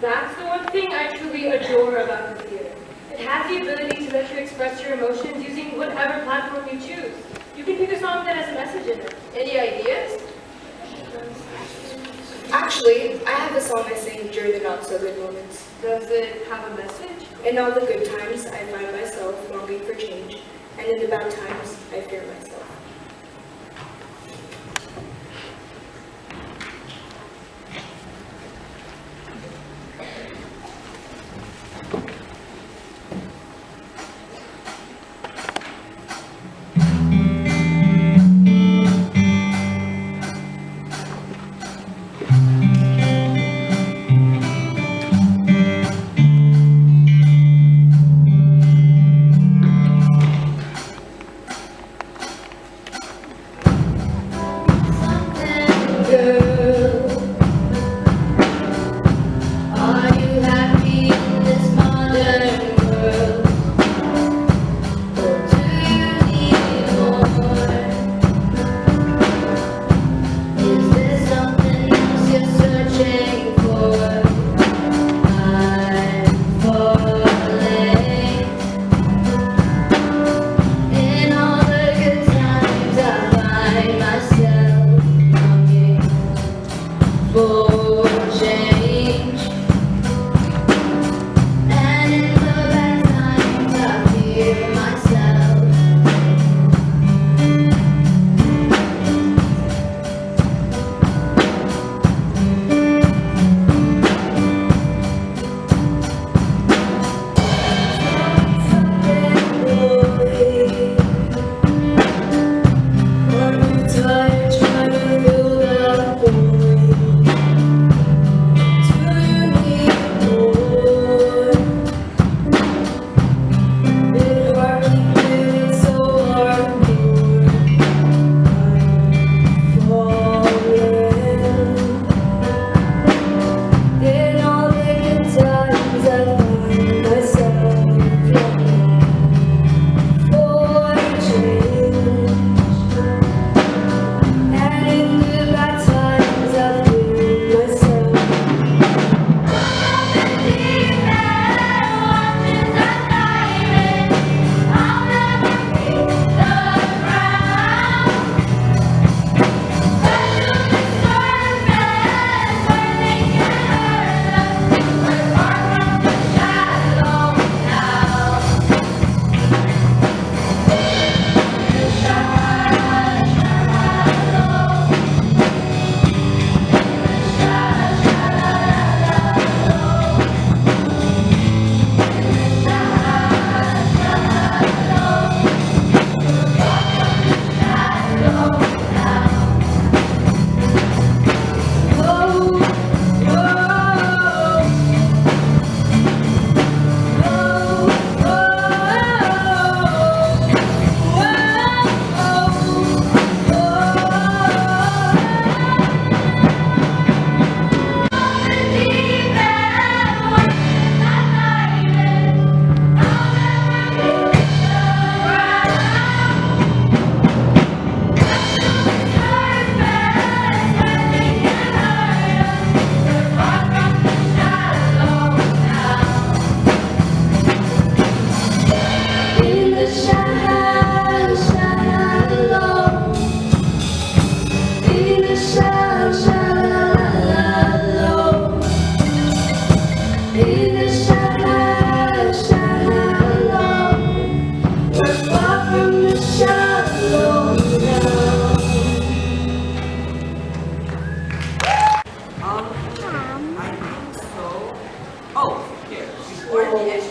A: That's the one thing I truly adore about the theater. It has the ability to let you express your emotions using whatever platform you choose. You can pick a song that has a message in it. Any ideas? Actually, I have a song I sing during the not-so-good moments. Does it have a message? In all the good times, I find myself longing for change, and in the bad times, I fear myself.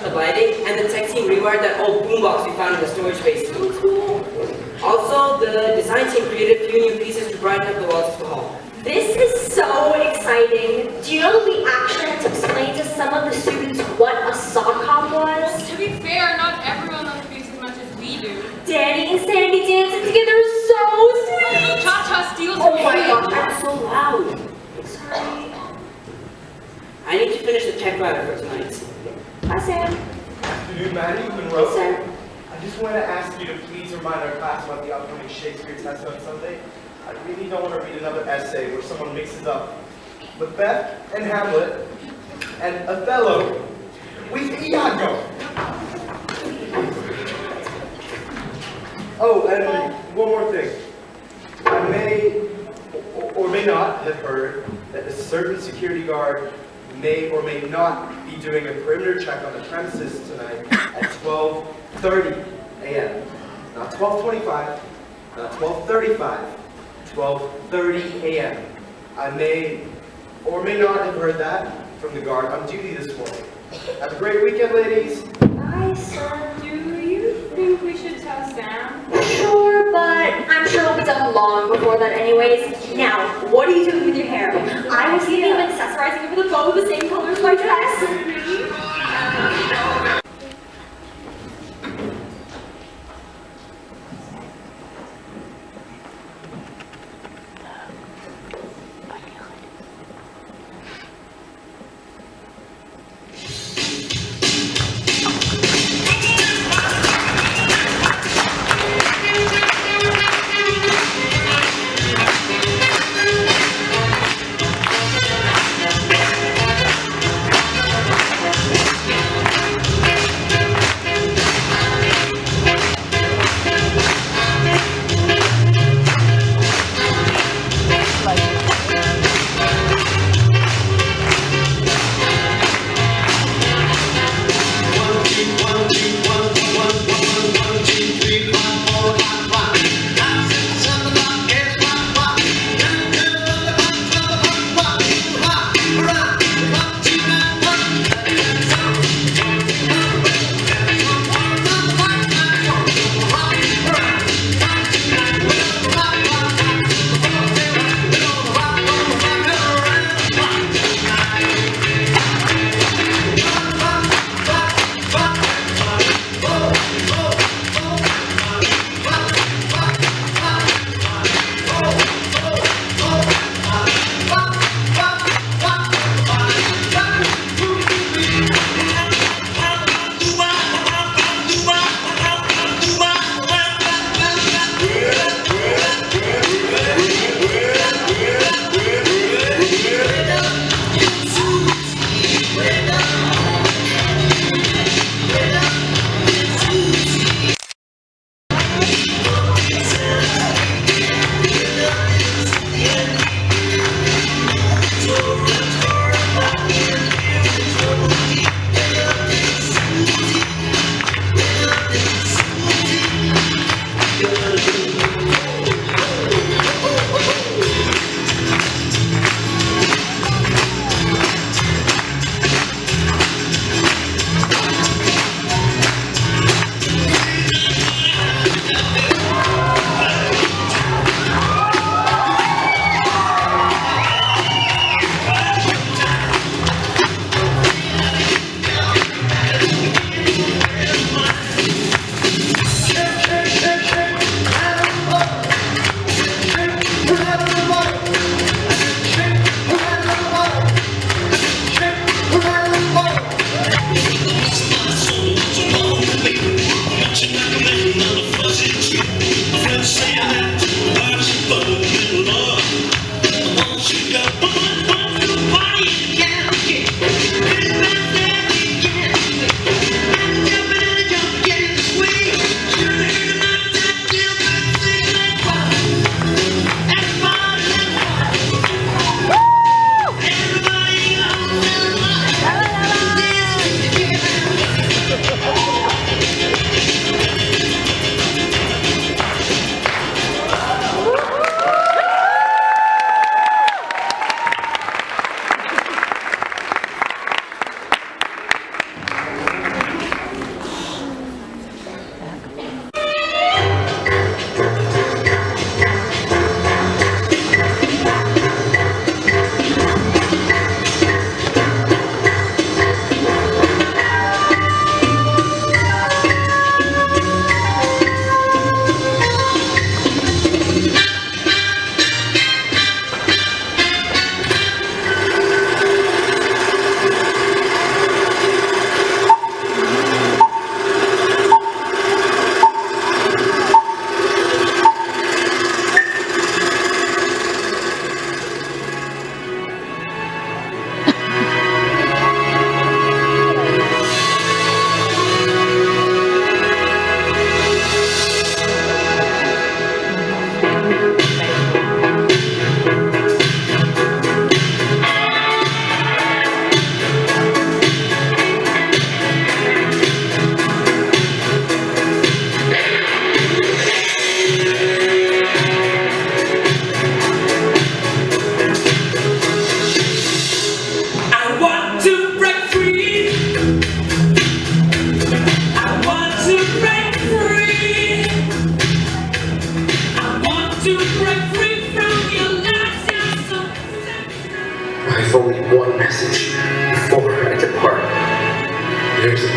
J: the lighting, and the tech team rewired that old boombox we found in the storage space. Also, the design team created a few new pieces to brighten up the walls of the hall.
B: This is so exciting. Do you know that we actually had to explain to some of the students what a sock hop was?
A: To be fair, not everyone understands as much as we do.
B: Danny and Sandy dancing together is so sweet.
A: Cha-cha steals
B: Oh
A: away.
B: my gosh, I'm so loud. Sorry.
J: I need to finish the tech router for tonight.
B: Hi, Sam.
G: Afternoon, Maddie, Monroe. I just want to ask you to please remind our class about the upcoming Shakespeare test on Sunday. I really don't want to read another essay where someone mixes up Macbeth and Hamlet and Othello with Iago. Oh, and one more thing. I may or may not have heard that a certain security guard may or may not be doing a perimeter check on the premises tonight at 12:30 a.m. Not 12:25, not 12:35, 12:30 a.m. I may or may not have heard that from the guard on duty this morning. Have a great weekend, ladies.
B: Hi, Sam.
A: Do you think we should tell Sam?
B: Sure, but I'm sure it'll be done long before that anyways. Now, what are you doing with your hair? I was thinking of accessorizing it with a bow the same color as my dress.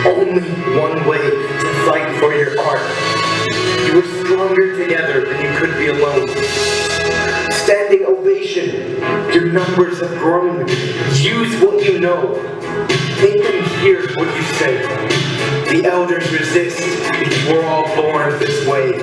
G: only one way to fight for your art. You are stronger together than you could be alone. Standing ovation, your numbers have grown. Use what you know. Make them hear what you say. The elders resist because we're all born this way.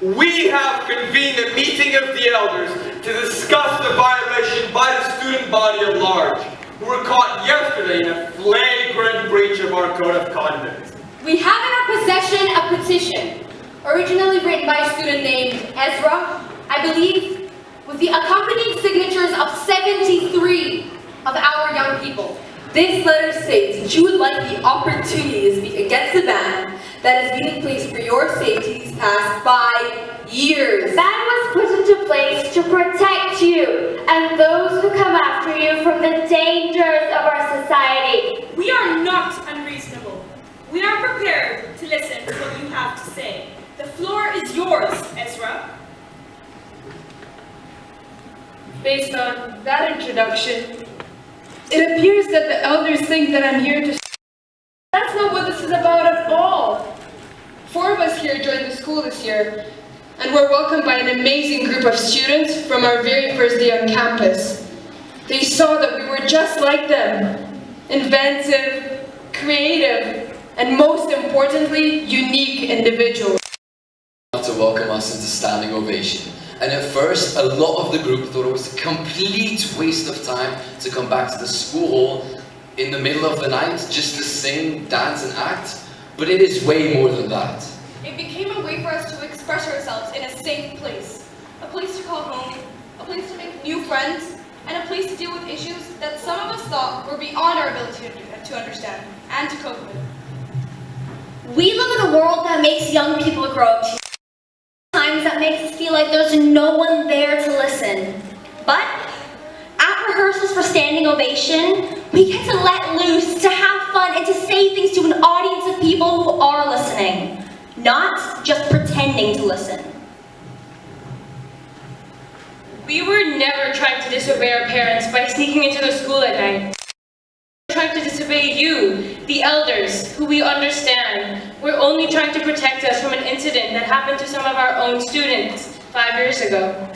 H: We have convened a meeting of the elders to discuss the violation by the student body at large, who were caught yesterday in a flagrant breach of our code of conduct.
F: We have in our possession a petition, originally written by a student named Ezra, I believe, with the accompanying signatures of 73 of our young people.
A: This letter states that you would like the opportunity to speak against the ban that has been in place for your safety these past 5 years.
O: The ban was put into place to protect you and those who come after you from the dangers of our society.
P: We are not unreasonable. We are prepared to listen to what you have to say. The floor is yours, Ezra.
A: Based on that introduction, it appears that the elders think that I'm here to... That's not what this is about at all. 4 of us here joined the school this year, and were welcomed by an amazing group of students from our very first day on campus. They saw that we were just like them, inventive, creative, and most importantly, unique individuals.
Q: To welcome us into standing ovation. And at first, a lot of the group thought it was a complete waste of time to come back to the school hall in the middle of the night just to sing, dance, and act. But it is way more than that.
K: It became a way for us to express ourselves in a safe place. A place to call home, a place to make new friends, and a place to deal with issues that some of us thought were beyond our ability to understand and to cope with.
B: We live in a world that makes young people grow up. Times that makes us feel like there's no one there to listen. But at rehearsals for standing ovation, we get to let loose, to have fun, and to say things to an audience of people who are listening, not just pretending to listen.
K: We were never trying to disobey our parents by sneaking into the school at night. We were
R: trying to disobey you, the elders, who we understand. We're only trying to protect us from an incident that happened to some of our own students 5 years ago.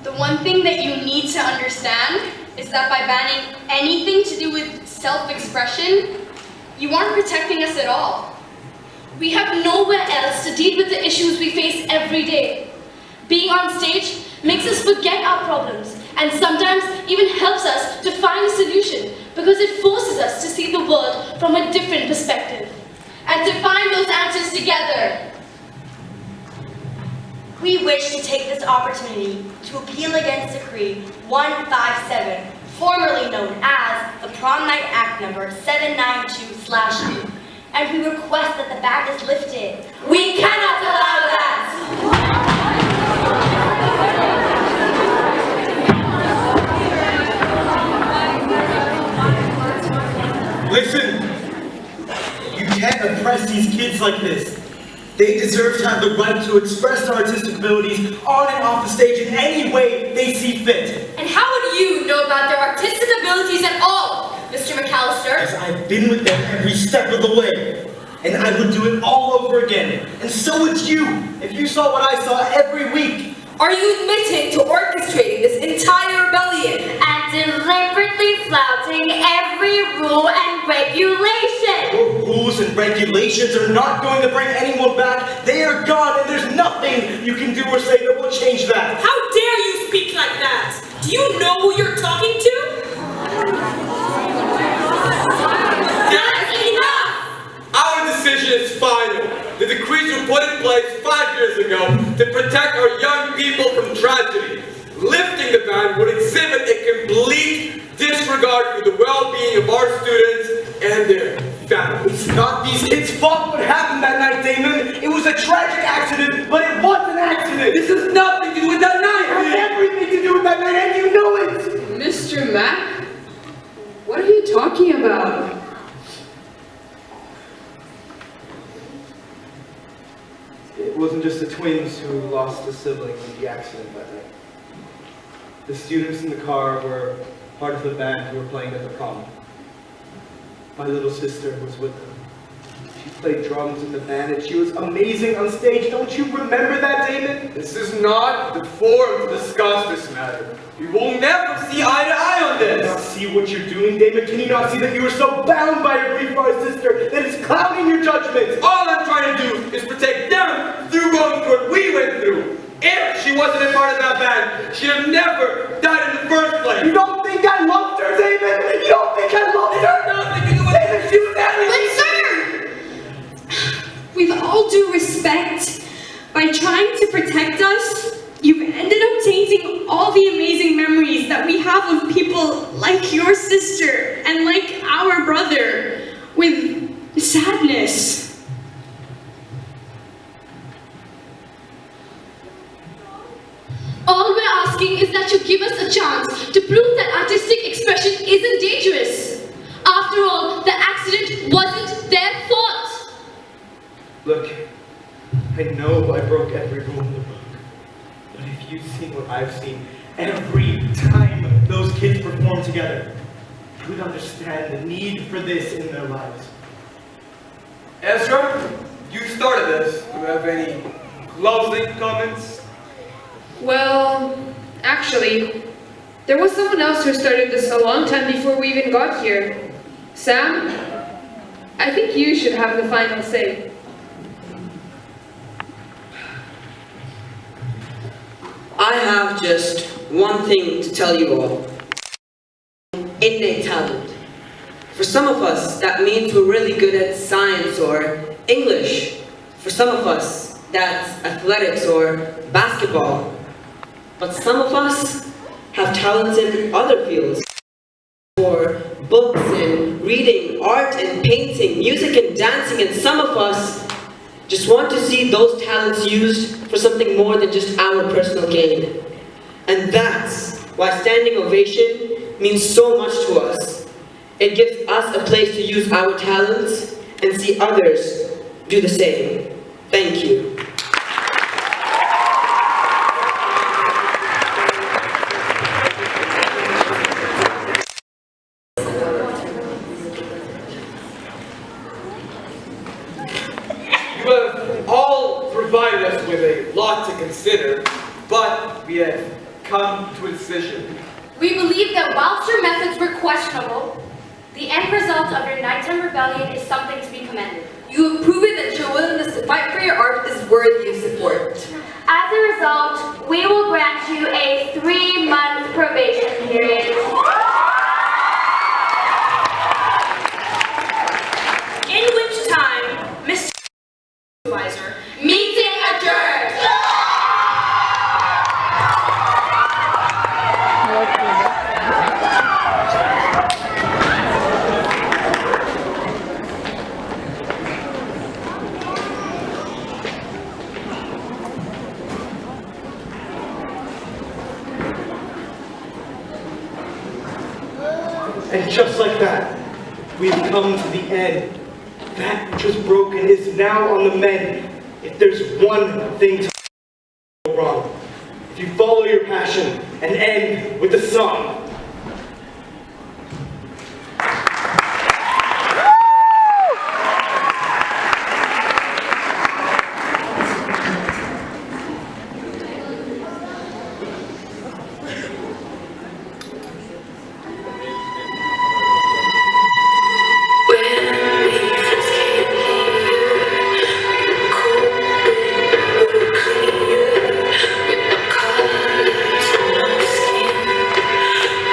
K: The one thing that you need to understand is that by banning anything to do with self-expression, you aren't protecting us at all.
L: We have nowhere else to deal with the issues we face every day. Being on stage makes us forget our problems and sometimes even helps us to find a solution because it forces us to see the world from a different perspective and to find those answers together.
B: We wish to take this opportunity to appeal against Decree 157, formerly known as the Prom Night Act number 792/2, and we request that the ban is lifted.
F: We cannot allow that!
G: Listen, you can't oppress these kids like this. They deserve to have the right to express their artistic abilities on and off the stage in any way they see fit.
F: And how would you know about their artistic abilities at all, Mr. McAllister?
G: Because I've been with them every step of the way. And I would do it all over again. And so would you, if you saw what I saw every week.
F: Are you admitting to orchestrating this entire rebellion?
O: And deliberately flouting every rule and regulation.
G: Your rules and regulations are not going to bring anyone back. They are gone, and there's nothing you can do or say that will change that.
P: How dare you speak like that? Do you know who you're talking to?
H: That's enough! Our decision is final. The decrees were put in place 5 years ago to protect our young people from tragedy. Lifting the ban would exhibit a complete disregard for the well-being of our students and their families.
G: It's not these kids' fault what happened that night, Damon. It was a tragic accident, but it was an accident.
H: This has nothing to do with that night.
G: It has everything to do with that night, and you know it.
A: Mr. Mack, what are you talking about?
G: It wasn't just the twins who lost a sibling in the accident that night. The students in the car were part of the band who were playing at the prom. My little sister was with them. She played drums in the band and she was amazing on stage. Don't you remember that, Damon?
H: This is not the forum to discuss this matter. We will never see eye to eye on this.
G: Can you not see what you're doing, Damon? Can you not see that you are so bound by your grief for our sister that it's clouding your judgment?
H: All I'm trying to do is protect them through going through what we went through. If she wasn't a part of that band, she'd have never died in the first place.
G: You don't think I loved her, Damon? You don't think I loved her?
H: Nothing to do with
G: Damon, she was
S: But sir, with all due respect, by trying to protect us, you've ended up tainting all the amazing memories that we have of people like your sister and like our brother with sadness.
L: All we're asking is that you give us a chance to prove that artistic expression isn't dangerous. After all, the accident wasn't their fault.
G: Look, I know I broke every rule in the book, but if you've seen what I've seen, every time those kids perform together, you would understand the need for this in their lives.
H: Ezra, you started this. Do you have any closing comments?
A: Well, actually, there was someone else who started this a long time before we even got here. Sam, I think you should have the final say.
J: I have just one thing to tell you all. Innate talent. For some of us, that means we're really good at science or English. For some of us, that's athletics or basketball. But some of us have talents in other fields. For books and reading, art and painting, music and dancing, and some of us just want to see those talents used for something more than just our personal gain. And that's why standing ovation means so much to us. It gives us a place to use our talents and see others do the same. Thank you.
H: lot to consider, but we have come to a decision.
F: We believe that whilst your methods were questionable, the end result of your nighttime rebellion is something to be commended.
C: You have proven that your willingness to fight for your art is worthy of support.
O: As a result, we will grant you a 3-month probation period.
P: In which time, Mr. Supervisor,
F: Meeting adjourned!
G: And just like that, we've come to the end. That which was broken is now on the mend. If there's one thing to go wrong, if you follow your passion and end with a song.
I: With the colors on my skin,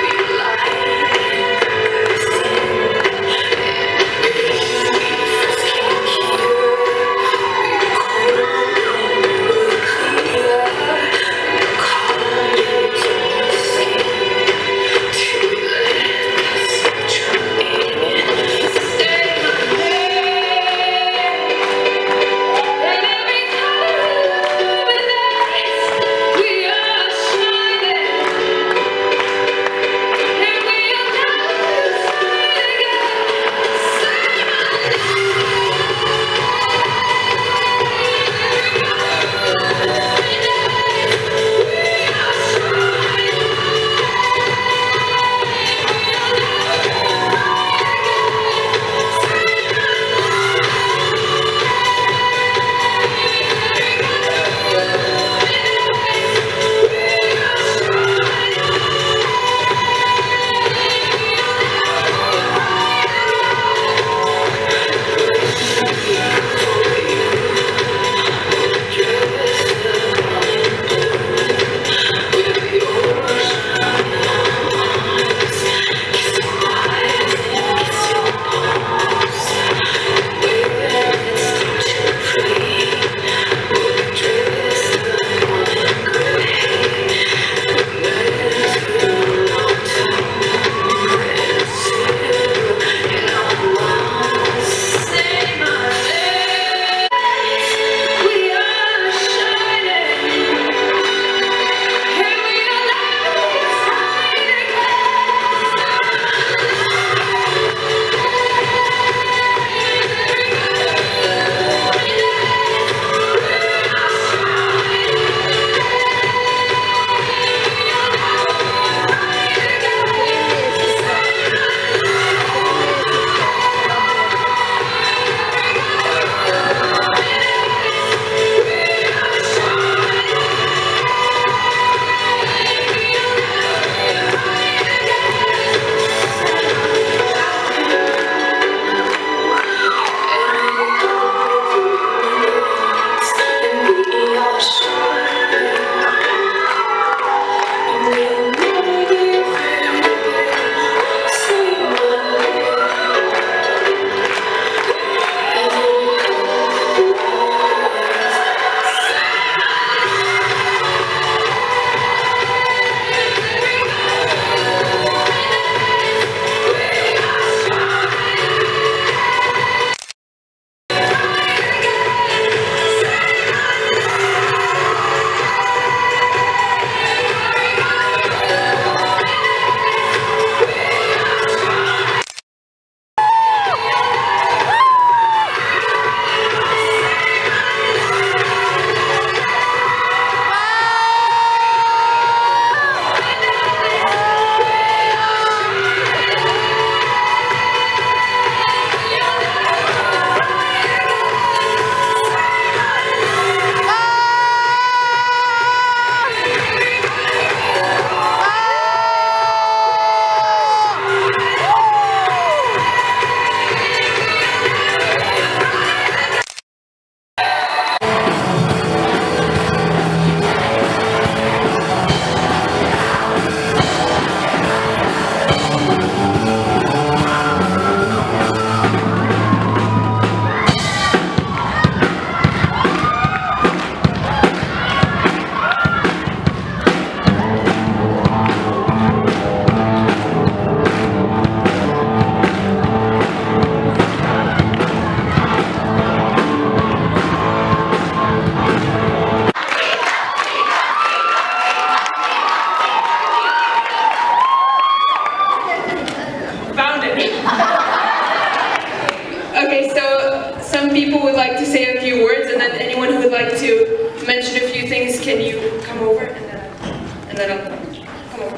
T: people would like to say a few words, and then anyone who would like to mention a few things, can you come over, and then I'll come over.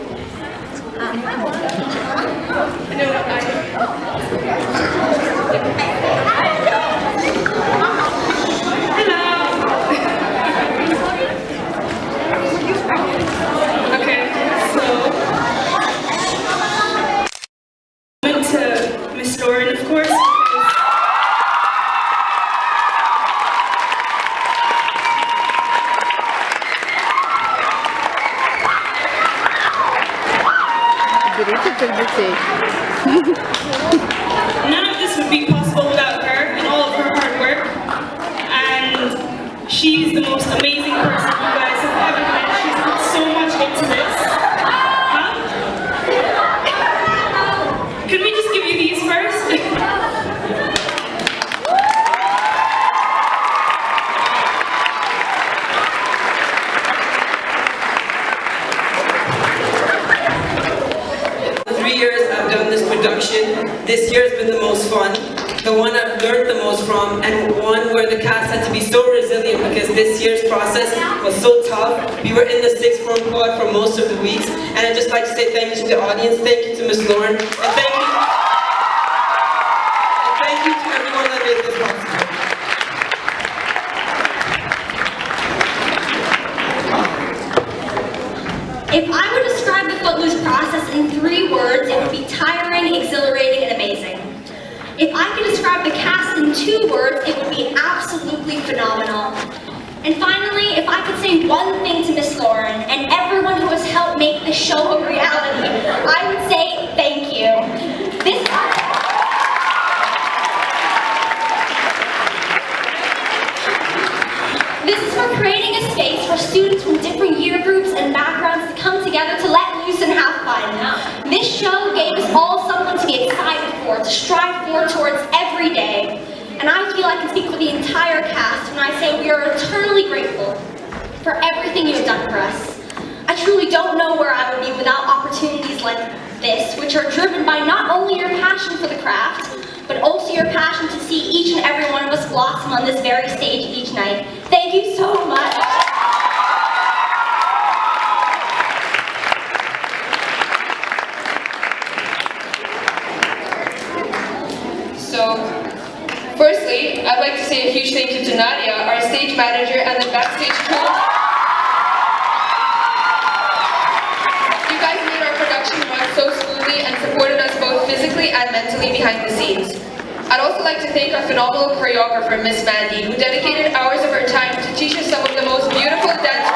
T: Okay, so to Miss Lauren, of course. None of this would be possible without her and all of her hard work. And she's the most amazing person you guys have ever met. She's put so much into this. Huh? Could we just give you these first?
J: This year has been the most fun, the one I've learned the most from, and one where the cast had to be so resilient because this year's process was so tough. We were in the sixth form quad for most of the weeks, and I'd just like to say thank you to the audience, thank you to Miss Lauren, and thank you to everyone that made this possible.
B: If I were to describe the Footloose process in 3 words, it would be tiring, exhilarating, and amazing. If I could describe the cast in 2 words, it would be absolutely phenomenal. And finally, if I could say one thing to Miss Lauren and everyone who has helped make this show a reality, I would say thank you. This is for creating a space for students from different year groups and backgrounds to come together to let loose and have fun. This show gave us all something to be excited for, to strive for towards every day. And I feel I can speak for the entire cast when I say we are eternally grateful for everything you have done for us. I truly don't know where I would be without opportunities like this, which are driven by not only your passion for the craft, but also your passion to see each and every one of us blossom on this very stage each night. Thank you so much.
A: So, firstly, I'd like to say a huge thank you to Nadia, our stage manager, and the backstage crew. You guys made our production run so smoothly and supported us both physically and mentally behind the scenes. I'd also like to thank our phenomenal choreographer, Miss Mandy, who dedicated hours of her time to teach us some of the most beautiful dance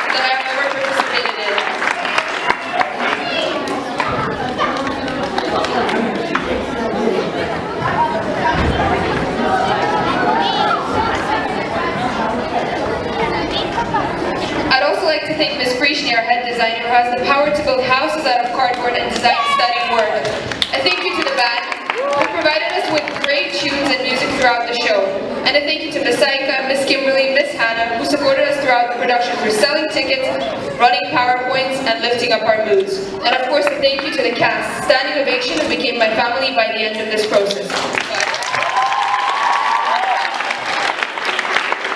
A: that I've ever participated in. I'd also like to thank Ms. Frischney, our head designer, who has the power to build houses out of cardboard and design stunning work. A thank you to the band, who provided us with great tunes and music throughout the show. And a thank you to Ms. Saika, Ms. Kimberly, Ms. Hannah, who supported us throughout the production through selling tickets, running PowerPoints, and lifting up our moods. And of course, a thank you to the cast, standing ovation, who became my family by the end of this process.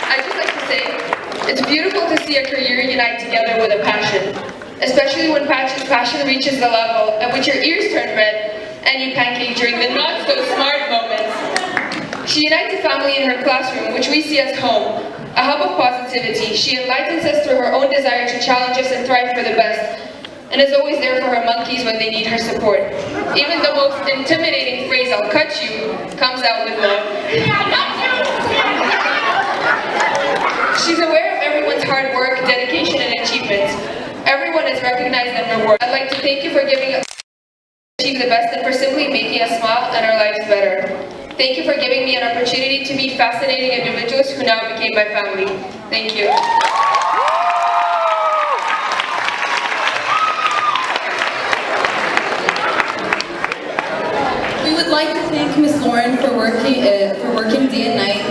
A: I'd just like to say, it's beautiful to see a career unite together with a passion, especially when passion reaches the level at which your ears turn red and you pancake during the not-so-smart moments. She unites a family in her classroom, which we see as home, a hub of positivity. She enlightens us through her own desire to challenge us and thrive for the best, and is always there for her monkeys when they need her support. Even the most intimidating phrase, "I'll cut you," comes out with love. She's aware of everyone's hard work, dedication, and achievements. Everyone is recognized and rewarded. I'd like to thank you for giving us achieve the best and for simply making us smile and our lives better. Thank you for giving me an opportunity to meet fascinating individuals who now became my family. Thank you.
U: We would like to thank Ms. Lauren for working day and night